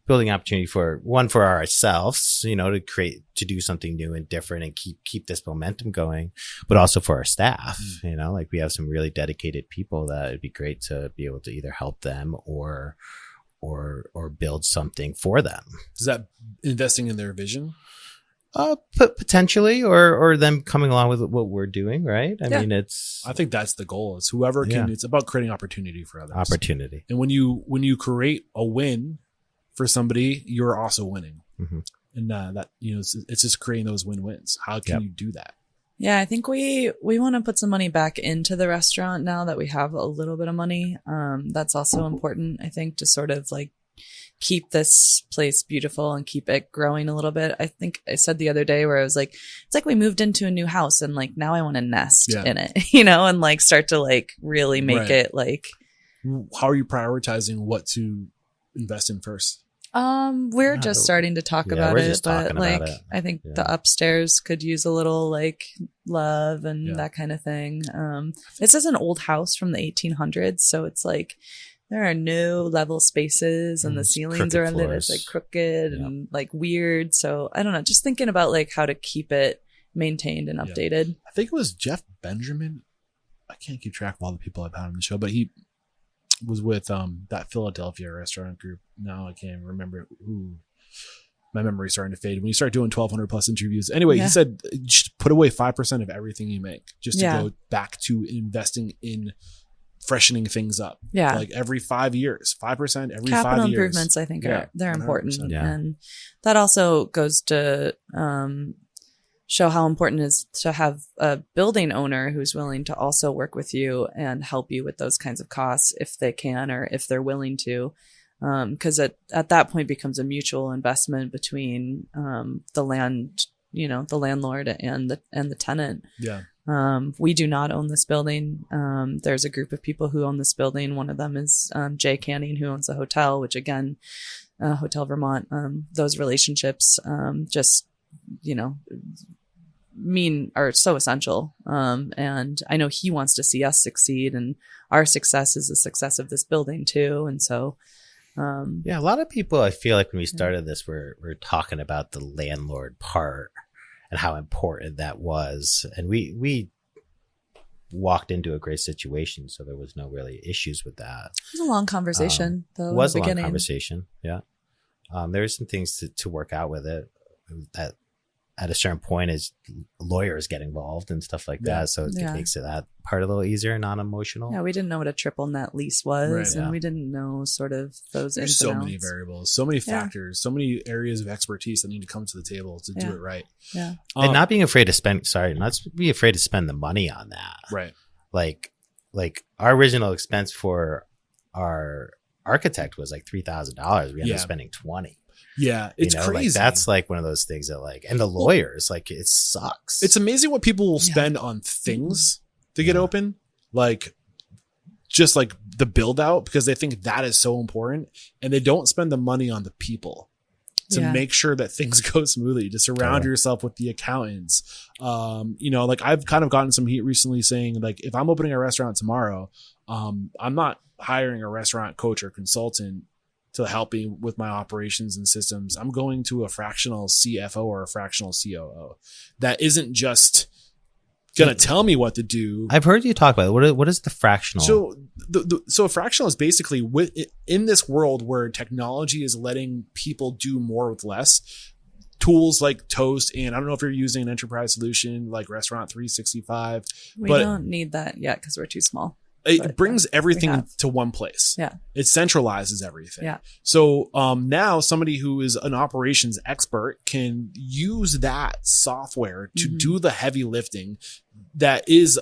Building opportunity for ourselves, to do something new and different and keep this momentum going, but also for our staff, like we have some really dedicated people that it'd be great to be able to either help them or build something for them. Is that investing in their vision? Potentially, or them coming along with what we're doing, right? I mean, I think that's the goal. It's whoever can. It's about creating opportunity for others. Opportunity. And when you create a win for somebody, you're also winning. Mm-hmm. And that it's just creating those win-wins. How can you do that? Yeah, I think we want to put some money back into the restaurant now that we have a little bit of money. That's also important, I think, to sort of like keep this place beautiful and keep it growing a little bit. I think I said the other day where I was like, it's like we moved into a new house and like now I want to nest in it, and like start to like really make it like. How are you prioritizing what to invest in first? We're just starting to talk about it, but like I think the upstairs could use a little like love and that kind of thing. This is an old house from the 1800s, so it's like there are no level spaces and the ceilings are under it's like crooked and like weird. So I don't know, just thinking about like how to keep it maintained and updated. I think it was Jeff Benjamin. I can't keep track of all the people I've had on the show, but he was with that Philadelphia restaurant group. Now I can't remember who. My memory's starting to fade. When you start doing 1,200 plus interviews. Anyway, he said just put away 5% of everything you make just to go back to investing in freshening things up. Yeah. Like every 5 years, 5% every 5 years. Capital improvements, I think, they're important. Yeah. And that also goes to show how important it is to have a building owner who's willing to also work with you and help you with those kinds of costs if they can or if they're willing to. Because at that point becomes a mutual investment between the landlord and the tenant. Yeah. We do not own this building. There's a group of people who own this building. One of them is Jay Canning, who owns the hotel, which again, Hotel Vermont. Those relationships just are so essential. And I know he wants to see us succeed, and our success is the success of this building too. And so, a lot of people, I feel like when we started this, we're talking about the landlord part and how important that was. And we walked into a great situation, so there was no really issues with that. It was a long conversation, though. It was a long conversation. Yeah. There were some things to work out with it. That at a certain point is lawyers get involved and stuff like that. So it makes it that part a little easier, non-emotional. Yeah, we didn't know what a triple net lease was, and we didn't know sort of those There's so many variables, so many factors, so many areas of expertise that need to come to the table to do it right. Yeah. And not being afraid to spend, not be afraid to spend the money on that. Right. Like our original expense for our architect was like $3,000. We ended up spending $20,000. Yeah, it's crazy. Like that's like one of those things that like, and the lawyers, like it sucks. It's amazing what people will spend on things to get open, like just like the build out, because they think that is so important, and they don't spend the money on the people to make sure that things go smoothly, to surround yourself with the accountants. Like I've kind of gotten some heat recently saying like, if I'm opening a restaurant tomorrow, I'm not hiring a restaurant coach or consultant to help me with my operations and systems. I'm going to a fractional CFO or a fractional COO that isn't just going to tell me what to do. I've heard you talk about it. What is the fractional? So a fractional is basically in this world where technology is letting people do more with less. Tools like Toast, and I don't know if you're using an enterprise solution like Restaurant 365. We don't need that yet because we're too small. It brings everything to one place. Yeah. It centralizes everything. Yeah. So now somebody who is an operations expert can use that software to do the heavy lifting. That is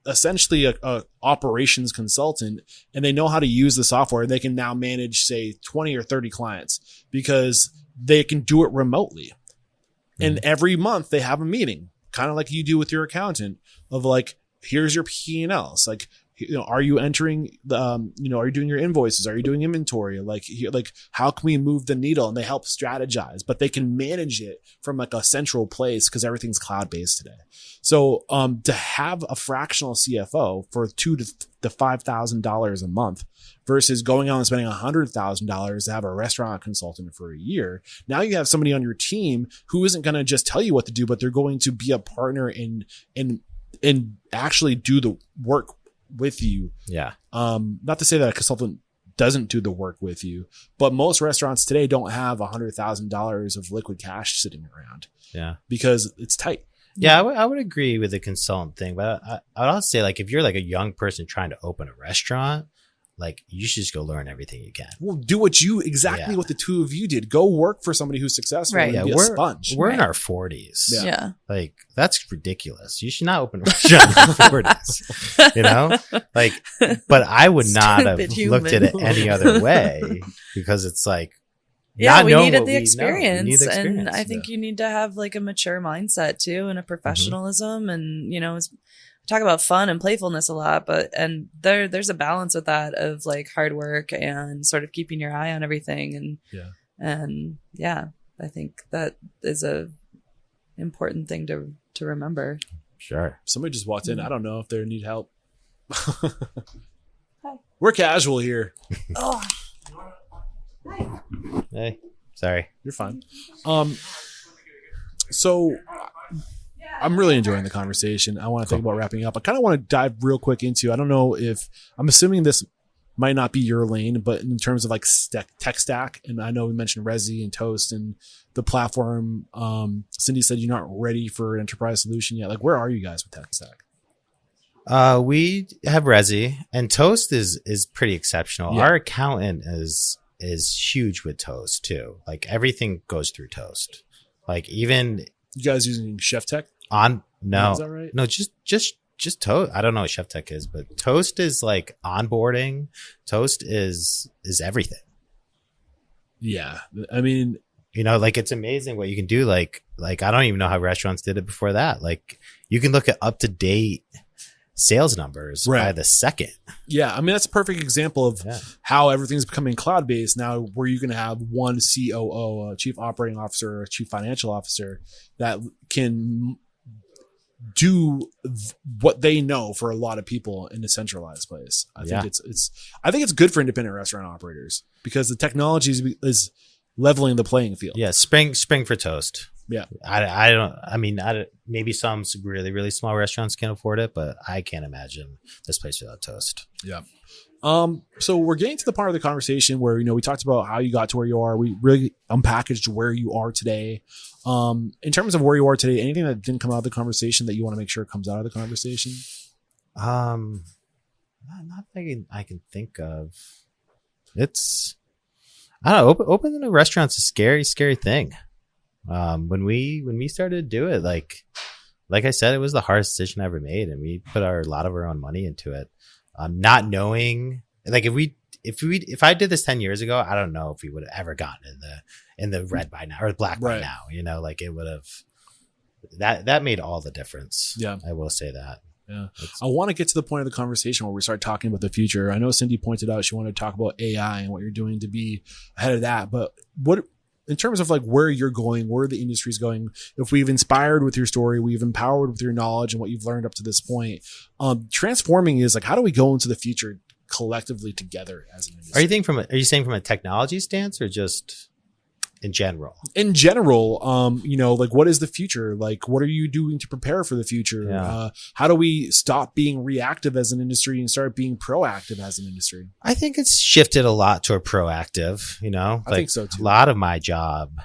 essentially a operations consultant, and they know how to use the software. They can now manage, say, 20 or 30 clients because they can do it remotely. And every month they have a meeting, kind of like you do with your accountant, of like, here's your P&Ls. Like, are you entering the, are you doing your invoices? Are you doing inventory? Like, how can we move the needle? And they help strategize, but they can manage it from like a central place because everything's cloud-based today. So, to have a fractional CFO for $2,000 to $5,000 a month versus going out and spending $100,000 to have a restaurant consultant for a year. Now you have somebody on your team who isn't going to just tell you what to do, but they're going to be a partner and actually do the work with you. Yeah. Not to say that a consultant doesn't do the work with you, but most restaurants today don't have $100,000 of liquid cash sitting around. Yeah. Because it's tight. Yeah, I would agree with the consultant thing, but I would also say like if you're like a young person trying to open a restaurant, like you should just go learn everything you can. Well, do what the two of you did. Go work for somebody who's successful and be a sponge. We're in our 40s. Yeah. Like that's ridiculous. You should not open a restaurant in your 40s, Like, but I would not have looked at it any other way because it's like, we needed the experience. And I think you need to have like a mature mindset too and a professionalism and, talk about fun and playfulness a lot, and there's a balance with that of like hard work and sort of keeping your eye on everything. And I think that is a important thing to remember. Sure. Somebody just walked in. I don't know if they need help. Hi. We're casual here. Oh. Hey, sorry. You're fine. So I'm really enjoying the conversation. I want to think about wrapping up. I kind of want to dive real quick into, I don't know if, I'm assuming this might not be your lane, but in terms of like tech stack, and I know we mentioned Resi and Toast and the platform. Cindy said you're not ready for an enterprise solution yet. Like, where are you guys with tech stack? We have Resi, and Toast is pretty exceptional. Our accountant is huge with Toast too. Like everything goes through Toast. Like even you guys using Chef Tech? No, is that right? No, just Toast. I don't know what Chef Tech is, but Toast is like onboarding. Toast is everything. Yeah. I mean, like it's amazing what you can do. Like I don't even know how restaurants did it before that. Like you can look at up to date sales numbers by the second. Yeah. I mean, that's a perfect example of how everything's becoming cloud-based now, where you can have one COO, a chief operating officer, a chief financial officer that can do what they know for a lot of people in a centralized place. I think it's good for independent restaurant operators because the technology is leveling the playing field. Yeah. Spring for Toast. Yeah. Maybe some really, really small restaurants can afford it, but I can't imagine this place without Toast. Yeah. So we're getting to the part of the conversation where, we talked about how you got to where you are. We really unpackaged where you are today. In terms of where you are today, anything that didn't come out of the conversation that you want to make sure comes out of the conversation? Not I can think of. It's, I don't know, opening a restaurant's a scary, scary thing. When we started to do it, like I said, it was the hardest decision I ever made, and we put a lot of our own money into it. Not knowing, like if if I did this 10 years ago, I don't know if we would have ever gotten in the red by now or black by now, like it would have, that made all the difference. Yeah. I will say that. Yeah. I want to get to the point of the conversation where we start talking about the future. I know Cindy pointed out she wanted to talk about AI and what you're doing to be ahead of that. But what, in terms of like where you're going, where the industry's going, if we've inspired with your story, we've empowered with your knowledge and what you've learned up to this point, transforming is like, how do we go into the future collectively together as an industry? Are you saying from a technology stance or just in general? In general, like what is the future? Like, what are you doing to prepare for the future? Yeah. How do we stop being reactive as an industry and start being proactive as an industry? I think it's shifted a lot toward proactive, I think so too. A lot of my job,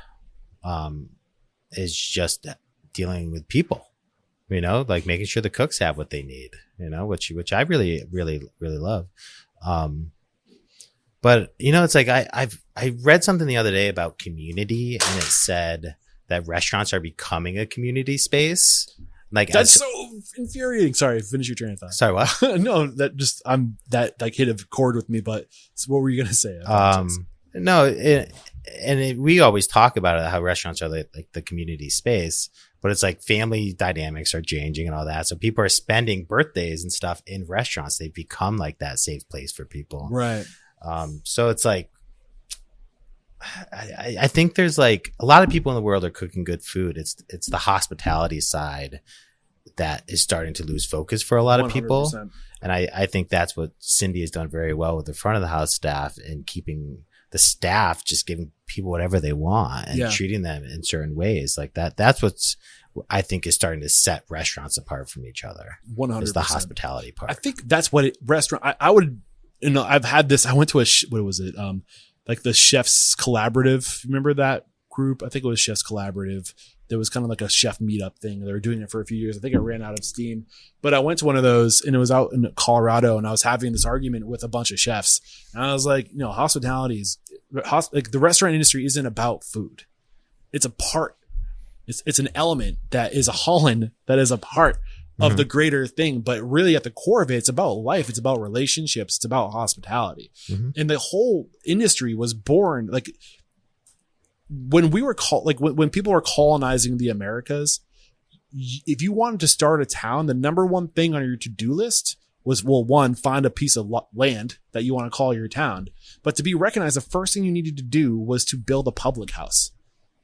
is just dealing with people, like making sure the cooks have what they need, which I really, really, really love. But it's like I read something the other day about community, and it said that restaurants are becoming a community space. Like that's so infuriating. Sorry, finish your train of thought. Sorry, what? No, that like hit a chord with me. But what were you gonna say? We always talk about it, how restaurants are like the community space, but it's like family dynamics are changing and all that. So people are spending birthdays and stuff in restaurants. They've become like that safe place for people, right? So it's like, I think there's like a lot of people in the world are cooking good food. It's the hospitality side that is starting to lose focus for a lot of people. 100%. And I think that's what Cindy has done very well with the front of the house staff and keeping the staff, just giving people whatever they want and treating them in certain ways like that. That's what's, I think, is starting to set restaurants apart from each other. 100%. Is the hospitality part. I think that's what I would, I've had this, I went to what was it? Like the Chefs Collaborative. Remember that group? I think it was Chefs Collaborative. There was kind of like a chef meetup thing. They were doing it for a few years. I think it ran out of steam, but I went to one of those and it was out in Colorado, and I was having this argument with a bunch of chefs. And I was like, hospitality is like the restaurant industry isn't about food. It's a part. It's an element that is a Holland that is a part of the greater thing. But really at the core of it, it's about life. It's about relationships. It's about hospitality. And the whole industry was born like, when we were when people were colonizing the Americas, if you wanted to start a town, the number one thing on your to-do list was, well, one, find a piece of land that you want to call your town. But to be recognized, the first thing you needed to do was to build a public house.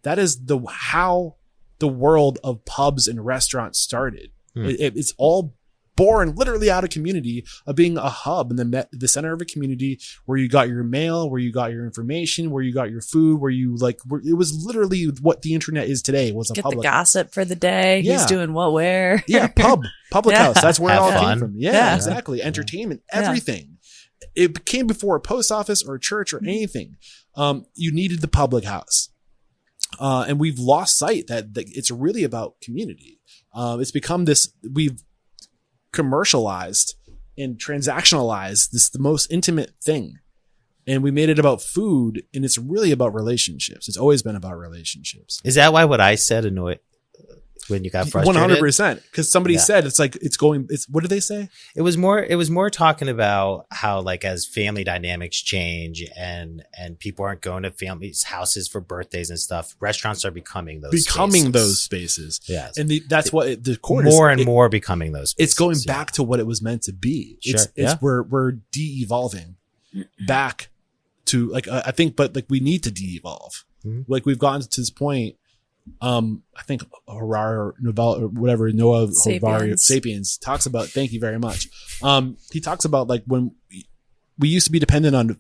That is how the world of pubs and restaurants started. It's all born literally out of community, of being a hub in the center of a community where you got your mail, where you got your information, where you got your food, it was literally what the internet is today, was a Get public the gossip for the day. Yeah. Who's doing what, where. Yeah. Public house. That's where it all came from. Yeah. Exactly. Entertainment, everything. It came before a post office or a church or anything. You needed the public house. And we've lost sight that it's really about community. It's become we've commercialized and transactionalized the most intimate thing, and we made it about food, and it's really about relationships. It's always been about relationships. Is that why what I said annoyed when you got frustrated? 100%. Because somebody said what did they say? It was more talking about how, like, as family dynamics change and people aren't going to families' houses for birthdays and stuff, restaurants are becoming those spaces. Yes. And that's what the core more is. And more becoming those spaces. It's going back to what it was meant to be. We're de-evolving back to, like, I think, but like we need to de-evolve. Like we've gotten to this point. I think Noah Sapiens talks about, thank you very much. He talks about like when we used to be dependent on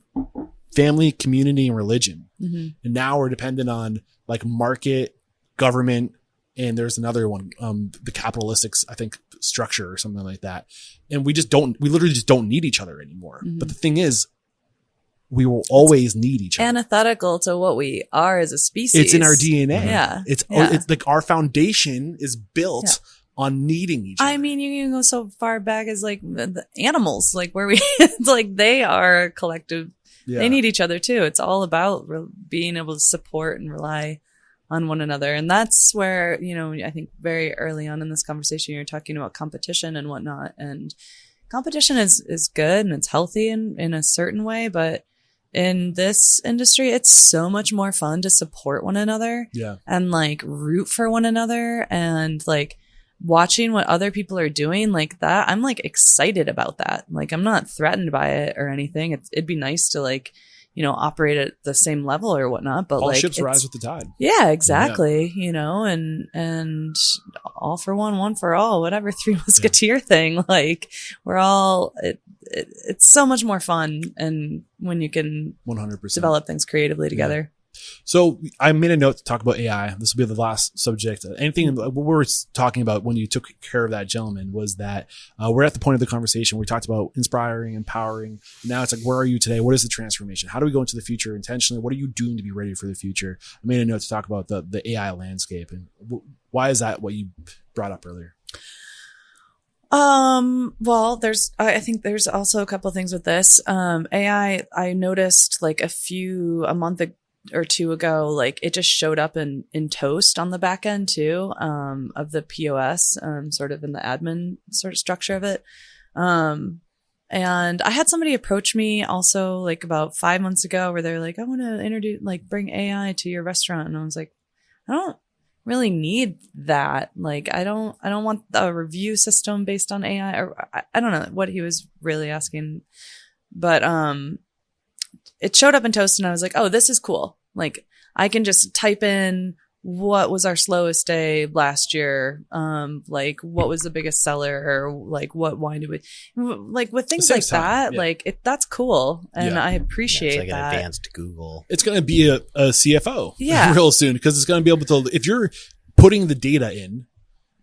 family, community, and religion. And now we're dependent on like market, government, and there's another one, the capitalistic, I think, structure or something like that. And we literally just don't need each other anymore. But the thing is, we will always need each other. Antithetical to what we are as a species. It's in our DNA. Yeah. It's like our foundation is built on needing each other. I mean, you can go so far back as like the animals, like where it's like they are collective. Yeah. They need each other too. It's all about being able to support and rely on one another. And that's where, I think very early on in this conversation, you're talking about competition and whatnot. And competition is good and it's healthy in a certain way, but in this industry, it's so much more fun to support one another and like root for one another and like watching what other people are doing like that. I'm like excited about that. Like I'm not threatened by it or anything. It'd be nice to like, you know, operate at the same level or whatnot, but all like ships rise with the tide. Yeah, exactly. You know, and all for one for all, whatever Three Musketeer thing. Like we're all, it's so much more fun. And when you can 100% develop things creatively together. So I made a note to talk about AI. This will be the last subject. Anything what we were talking about when you took care of that gentleman was that we're at the point of the conversation where we talked about inspiring, empowering. Now it's like, where are you today? What is the transformation? How do we go into the future intentionally? What are you doing to be ready for the future? I made a note to talk about the AI landscape. And why is that what you brought up earlier? Well, I think there's also a couple of things with this. AI, I noticed like a month or two ago, like it just showed up in Toast on the back end too, of the POS, sort of in the admin sort of structure of it. And I had somebody approach me also like about 5 months ago where they're like, I want to bring AI to your restaurant. And I was like, I don't really need that. Like, I don't want a review system based on AI, or I don't know what he was really asking, but, it showed up in Toast and I was like, oh, this is cool. Like I can just type in what was our slowest day last year. Like what was the biggest seller, or like what wine did we like with things like that. Yeah. Like that's cool. And I appreciate it's like that. An advanced Google. It's going to be a CFO real soon, because it's going to be able to, if you're putting the data in,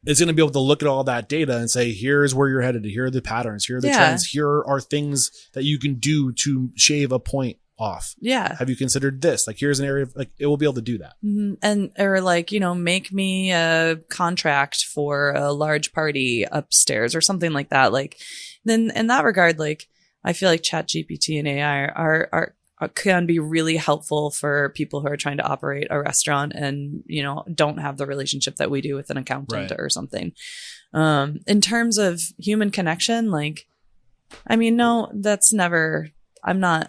it's going to be able to look at all that data and say, here's where you're headed. Here are the patterns. Here are the trends. Here are things that you can do to shave a point off. Yeah. Have you considered this? Like, here's an area of, like, it will be able to do that. Mm-hmm. And, or like, you know, make me a contract for a large party upstairs or something like that. Like, then in that regard, like, I feel like ChatGPT and AI are can be really helpful for people who are trying to operate a restaurant and, you know, don't have the relationship that we do with an accountant or something. In terms of human connection, like, I mean, no, that's never, I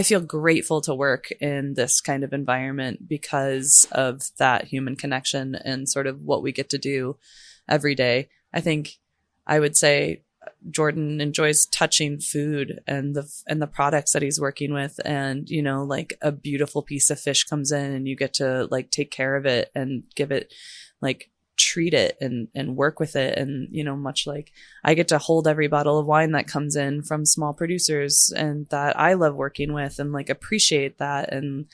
feel grateful to work in this kind of environment because of that human connection and sort of what we get to do every day. I think I would say Jordan enjoys touching food and the products that he's working with, and, you know, like a beautiful piece of fish comes in and you get to like take care of it and give it, like, treat it and work with it. And, you know, much like I get to hold every bottle of wine that comes in from small producers and that I love working with and like appreciate that. And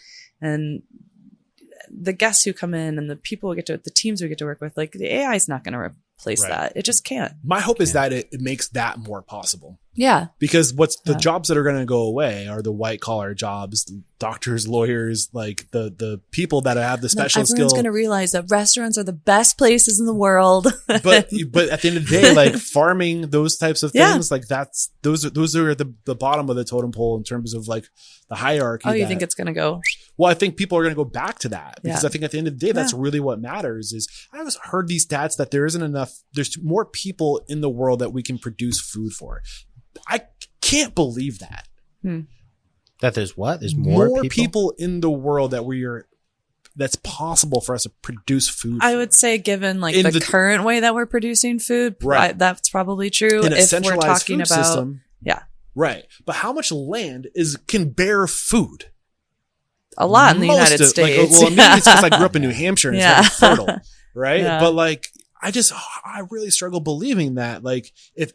the guests who come in and the people the teams we get to work with, like the AI is not going to replace that. It just can't. My hope is that it makes that more possible. Yeah. Because the jobs that are going to go away are the white collar jobs, doctors, lawyers, like the people that have the special skill. Everyone's going to realize that restaurants are the best places in the world. but at the end of the day, like farming, those types of things, like those are at the bottom of the totem pole in terms of like the hierarchy. Oh, you think it's going to go? Well, I think people are going to go back to that because I think at the end of the day, that's really what matters. Is I always heard these stats that there isn't enough. There's more people in the world that we can produce food for. I can't believe that. That there's what? There's more people in the world that's possible for us to produce food. I would say, given like the current way that we're producing food, that's probably true. In a centralized food system, right. But how much land can bear food? A lot in the United States. Maybe it's because I grew up in New Hampshire and it's very fertile, right? Yeah. But like, I really struggle believing that. Like, if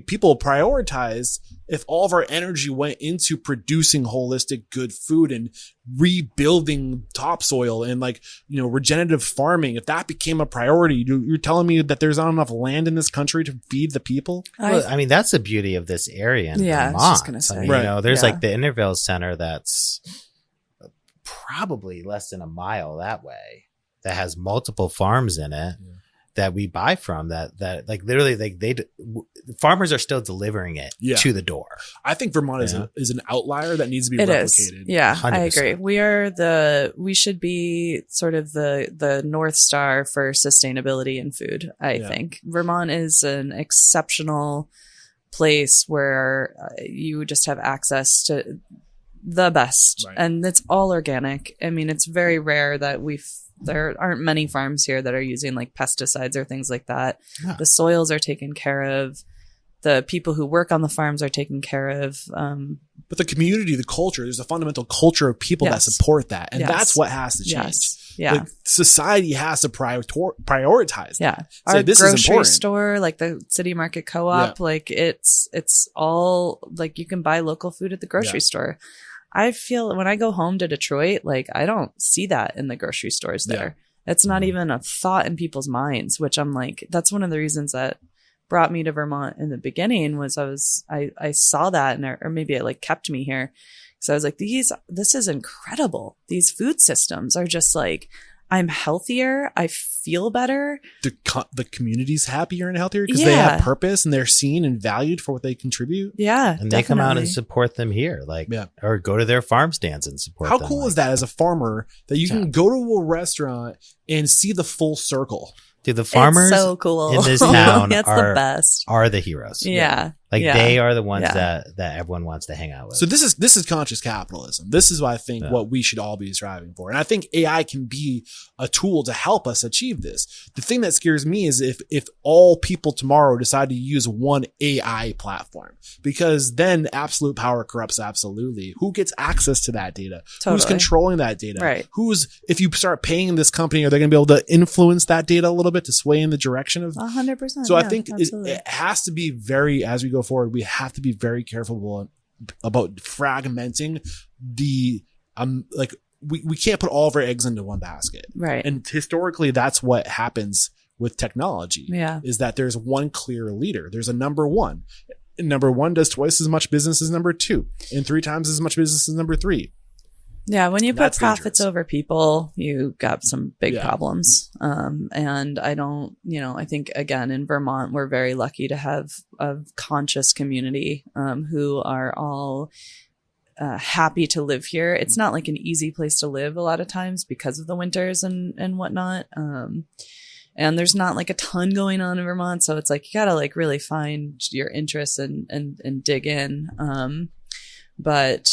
people prioritize, if all of our energy went into producing holistic, good food and rebuilding topsoil and like, you know, regenerative farming, if that became a priority, you're telling me that there's not enough land in this country to feed the people? Well, I mean, that's the beauty of this area in Vermont. I was just gonna say. I mean, you know, there's like the Intervale Center that's probably less than a mile that way that has multiple farms in it. that we buy from that like literally like farmers are still delivering it to the door. I think Vermont is an outlier that needs to be It replicated. is. Yeah, 100%. I agree. We should be sort of the North Star for sustainability in food. I think Vermont is an exceptional place where you just have access to the best, and it's all organic. I mean, it's very rare that there aren't many farms here that are using like pesticides or things like that. Yeah. The soils are taken care of. The people who work on the farms are taken care of. But the community, the culture, there's a fundamental culture of people that support that. And that's what has to change. Yes. Yeah. Like, society has to prioritize that. Yeah. Our grocery store, like the City Market Co-op, like it's all like you can buy local food at the grocery store. I feel when I go home to Detroit, like I don't see that in the grocery stores there. It's not even a thought in people's minds, which I'm like, that's one of the reasons that brought me to Vermont in the beginning was I saw that or maybe it like kept me here. So I was like, this is incredible. These food systems are just like, I'm healthier. I feel better. The community's happier and healthier because they have purpose and they're seen and valued for what they contribute. Yeah. And they come out and support them here, or go to their farm stands and support them. How cool is that as a farmer that you can go to a restaurant and see the full circle? Dude, the farmers so cool. in this town the best. are the heroes. Yeah. They are the ones that everyone wants to hang out with. So this is conscious capitalism. This is what I think what we should all be striving for. And I think AI can be a tool to help us achieve this. The thing that scares me is if all people tomorrow decide to use one AI platform, because then absolute power corrupts absolutely. Who gets access to that data? Totally. Who's controlling that data? Right. If you start paying this company, are they going to be able to influence that data a little bit to sway in the direction of 100%? So I think it has to be as we go forward, we have to be very careful about fragmenting the we can't put all of our eggs into one basket. Right. And historically that's what happens with technology. Yeah. Is that there's one clear leader. There's a number one. And number one does twice as much business as number two and 3 times as much business as number 3. Yeah, when you put profits over people, you got some big problems. And I think again in Vermont, we're very lucky to have a conscious community who are all happy to live here. It's not like an easy place to live a lot of times because of the winters and whatnot. And there's not like a ton going on in Vermont. So it's like you got to like really find your interests and dig in. But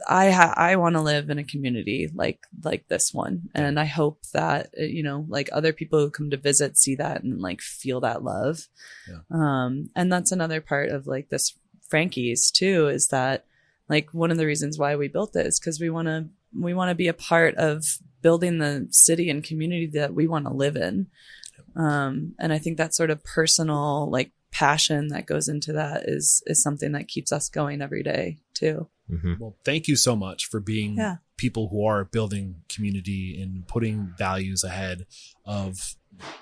I want to live in a community like this one. And I hope that, like other people who come to visit see that and like feel that love. Yeah. And that's another part of like this Frankie's too, is that like one of the reasons why we built it is because we want to be a part of building the city and community that we want to live in. And I think that sort of personal like passion that goes into that is something that keeps us going every day too. Mm-hmm. Well, thank you so much for being people who are building community and putting values ahead of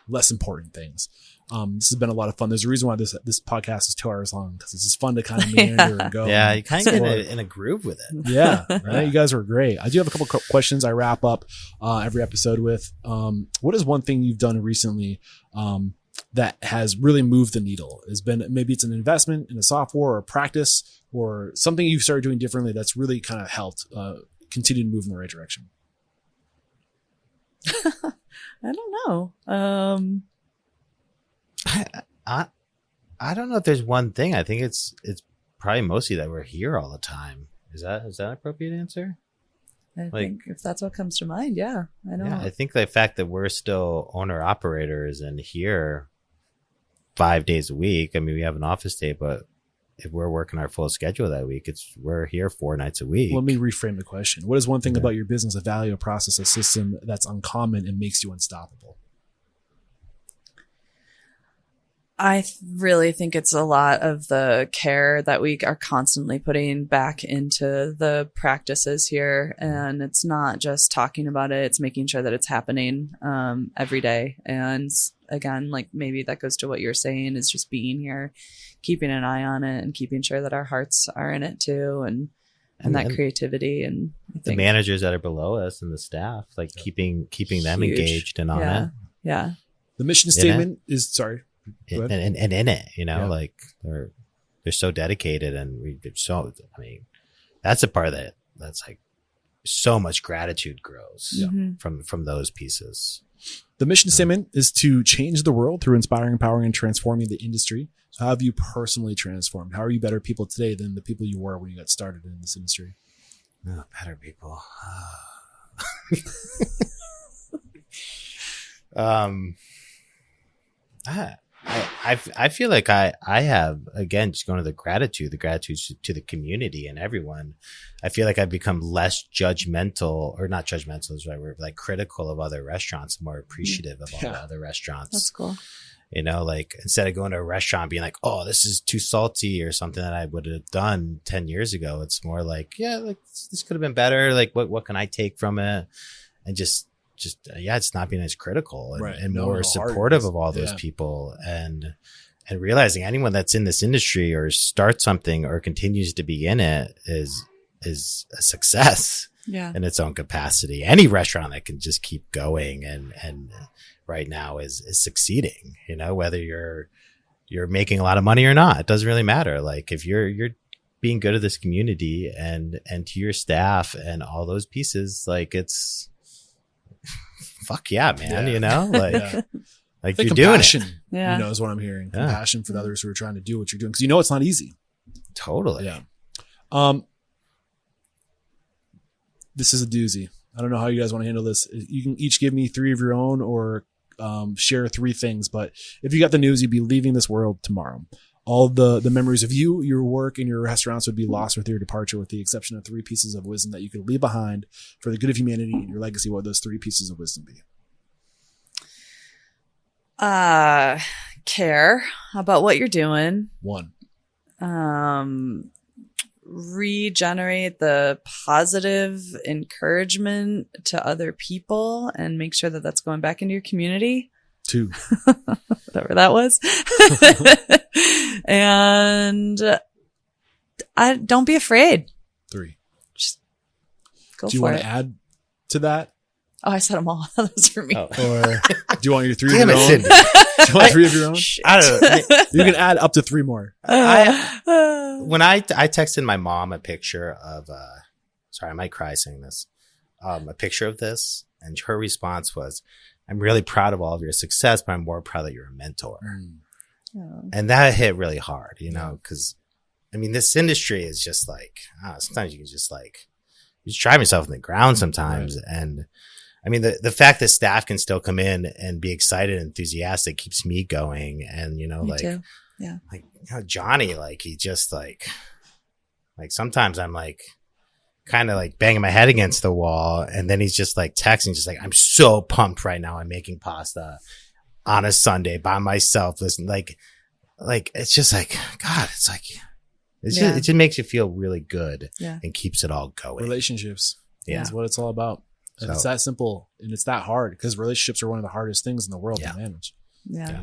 less important things. This has been a lot of fun. There's a reason why this podcast is 2 hours long, because it's just fun to kind of meander and go. Yeah, you kind of get in a groove with it. Yeah, right? You guys were great. I do have a couple questions I wrap up every episode with. What is one thing you've done recently that has really moved the needle? Maybe it's an investment in a software or a practice or something you've started doing differently that's really kind of helped continue to move in the right direction. I don't know. I don't know if there's one thing. I think it's probably mostly that we're here all the time. Is that an appropriate answer? I think if that's what comes to mind, yeah. I think the fact that we're still owner operators and here 5 days a week. I mean, we have an office day, but if we're working our full schedule that week, we're here 4 nights a week. Let me reframe the question. What is one thing about your business, a value, a process, a system that's uncommon and makes you unstoppable? I really think it's a lot of the care that we are constantly putting back into the practices here. And it's not just talking about it, it's making sure that it's happening every day. And again, like maybe that goes to what you're saying, is just being here, keeping an eye on it and keeping sure that our hearts are in it too. And and that creativity. And I the think managers that are below us and the staff, like keeping them huge. engaged and on it. Yeah. The mission statement is sorry. Go ahead. And in it, like they're so dedicated, and that's a part of it. That's like so much gratitude grows from those pieces. The mission statement is to change the world through inspiring, empowering, and transforming the industry. So how have you personally transformed? How are you better people today than the people you were when you got started in this industry? Oh, better people. I feel like I have, again, just going to the gratitude to the community and everyone. I feel like I've become less judgmental, or not judgmental is the right word, like critical of other restaurants, more appreciative of all the other restaurants. That's cool. Like instead of going to a restaurant being like, oh, this is too salty or something that I would have done 10 years ago. It's more like, like this could have been better. Like what can I take from it? And just it's not being as critical and more supportive of all those people, and realizing anyone that's in this industry or starts something or continues to be in it is a success in its own capacity. Any restaurant that can just keep going and right now is succeeding, whether you're making a lot of money or not, it doesn't really matter. Like if you're being good to this community and to your staff and all those pieces, like it's, fuck yeah, man. Like you're doing it. Is what I'm hearing. Compassion for the others who are trying to do what you're doing, because it's not easy. Totally. Yeah. This is a doozy. I don't know how you guys want to handle this. You can each give me 3 of your own, or share 3 things. But if you got the news, you'd be leaving this world tomorrow. All the memories of you, your work, and your restaurants would be lost with your departure, with the exception of 3 pieces of wisdom that you could leave behind for the good of humanity and your legacy. What would those 3 pieces of wisdom be? Care about what you're doing. 1. Regenerate the positive encouragement to other people and make sure that that's going back into your community. 2. Whatever that was. And don't be afraid. 3. Just go for it. Do you want to add to that? Oh, I said them all. Those for me. Or do you want your 3 Damn of your own? Cindy. Do you want 3 of your own? I don't know. You can add up to 3 more. When I texted my mom a picture of, sorry, I might cry saying this, a picture of this, and her response was, I'm really proud of all of your success, but I'm more proud that you're a mentor. And that hit really hard, because this industry is just like, sometimes you can just like, you just drive yourself in the ground sometimes. Right. And the fact that staff can still come in and be excited and enthusiastic keeps me going. And, me like, too. Yeah. Like, Johnny, like he just like sometimes I'm like, kind of like banging my head against the wall, and then he's just like texting, just like, I'm so pumped right now. I'm making pasta on a Sunday by myself. Listen, like it's just like, God, it's like, it just makes you feel really good and keeps it all going. Relationships is what it's all about. And it's that simple, and it's that hard, because relationships are one of the hardest things in the world to manage. Yeah.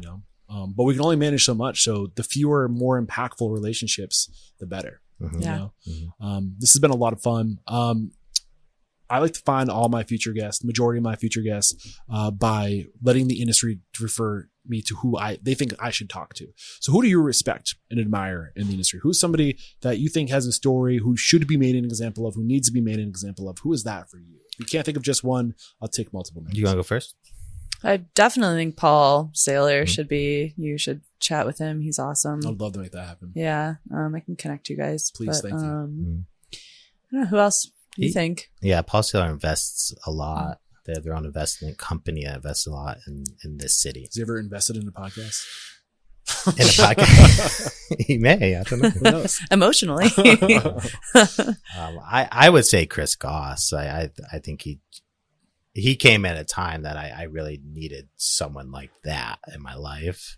But we can only manage so much. So the fewer, more impactful relationships, the better. This has been a lot of fun. I like to find all my future guests, the majority of my future guests, by letting the industry refer me to who they think I should talk to. So who do you respect and admire in the industry? Who's somebody that you think has a story, who should be made an example of, who needs to be made an example of? Who is that for you? If you can't think of just one, I'll take multiple names. You want to go first? I definitely think Paul Saylor you should chat with him. He's awesome. I'd love to make that happen. Yeah. I can connect you guys. Please. Thank you. I don't know. Who else do you think? Yeah. Paul Saylor invests a lot. They have their own investment company that invests a lot in this city. Has he ever invested in a podcast? In a podcast? He may. I don't know. Who knows? Emotionally. I would say Chris Goss. I think he came at a time that I really needed someone like that in my life.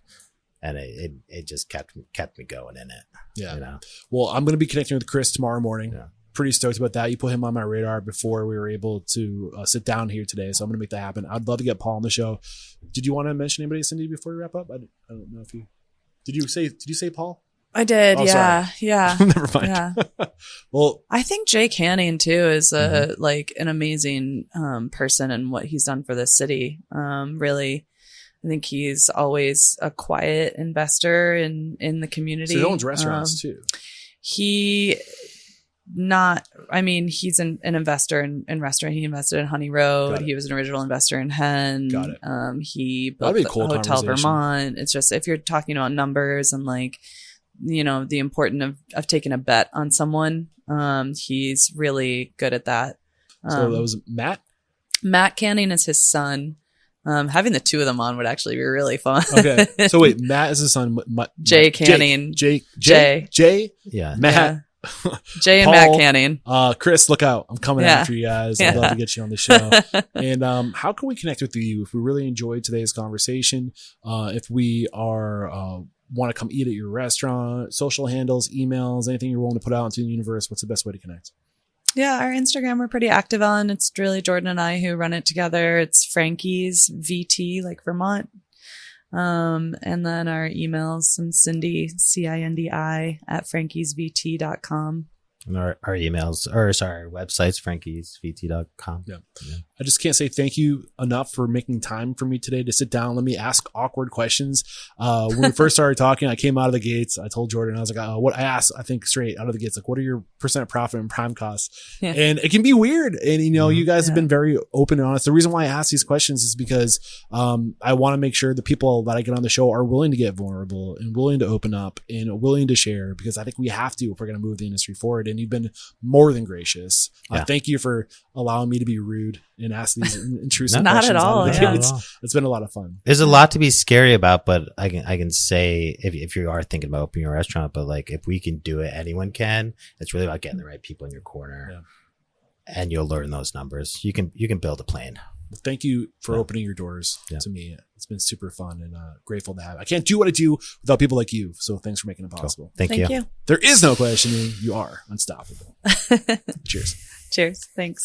And it just kept me going in it. Yeah. Well, I'm going to be connecting with Chris tomorrow morning. Yeah. Pretty stoked about that. You put him on my radar before we were able to sit down here today. So I'm going to make that happen. I'd love to get Paul on the show. Did you want to mention anybody, Cindy, before we wrap up? I don't know if you, did you say Paul? I did. Oh, yeah. Yeah. Never mind. Yeah. Well, I think Jay Canning too is like an amazing person and what he's done for this city. Really, I think he's always a quiet investor in the community. so he owns restaurants too. He's an investor in restaurant. He invested in Honey Road. He was an original investor in Hen. Got it. He That'd built be a the cool Hotel conversation. Vermont. It's just, if you're talking about numbers and like, the importance of taking a bet on someone, he's really good at that. So that was Matt? Matt Canning is his son. Having the two of them on would actually be really fun. Okay. So wait, Matt is his son. Jay Canning. Jay. Yeah. Matt. Jay and Paul, Matt Canning. Chris, look out. I'm coming after you guys. I'd Yeah. love to get you on the show. And how can we connect with you if we really enjoyed today's conversation? If we are want to come eat at your restaurant, social handles, emails, anything you're willing to put out into the universe, what's the best way to connect? Yeah, our Instagram we're pretty active on. It's really Jordan and I who run it together. It's Frankie's VT, like Vermont. And then our emails and Cindi, CINDI @frankiesvt.com. And our emails, our website's frankiesvt.com. Yeah. I just can't say thank you enough for making time for me today to sit down. Let me ask awkward questions. When we first started talking, I came out of the gates. I told Jordan, I was like, what I asked, I think straight out of the gates, like, what are your % profit and prime costs? Yeah. And it can be weird. And, you guys have been very open and honest. The reason why I ask these questions is because, I want to make sure the people that I get on the show are willing to get vulnerable and willing to open up and willing to share, because I think we have to if we're going to move the industry forward. And you've been more than gracious. Thank you for allowing me to be rude and ask these intrusive Not questions. at all, out of the yeah. gates. It's been a lot of fun. There's a lot to be scary about, but I can say if you are thinking about opening a restaurant, but like if we can do it, anyone can. It's really about getting the right people in your corner, and you'll learn those numbers. You can build a plane. Well, thank you for opening your doors to me. It's been super fun and grateful to have. I can't do what I do without people like you. So thanks for making it possible. Cool. Thank you. There is no questioning. You are unstoppable. Cheers. Cheers. Thanks.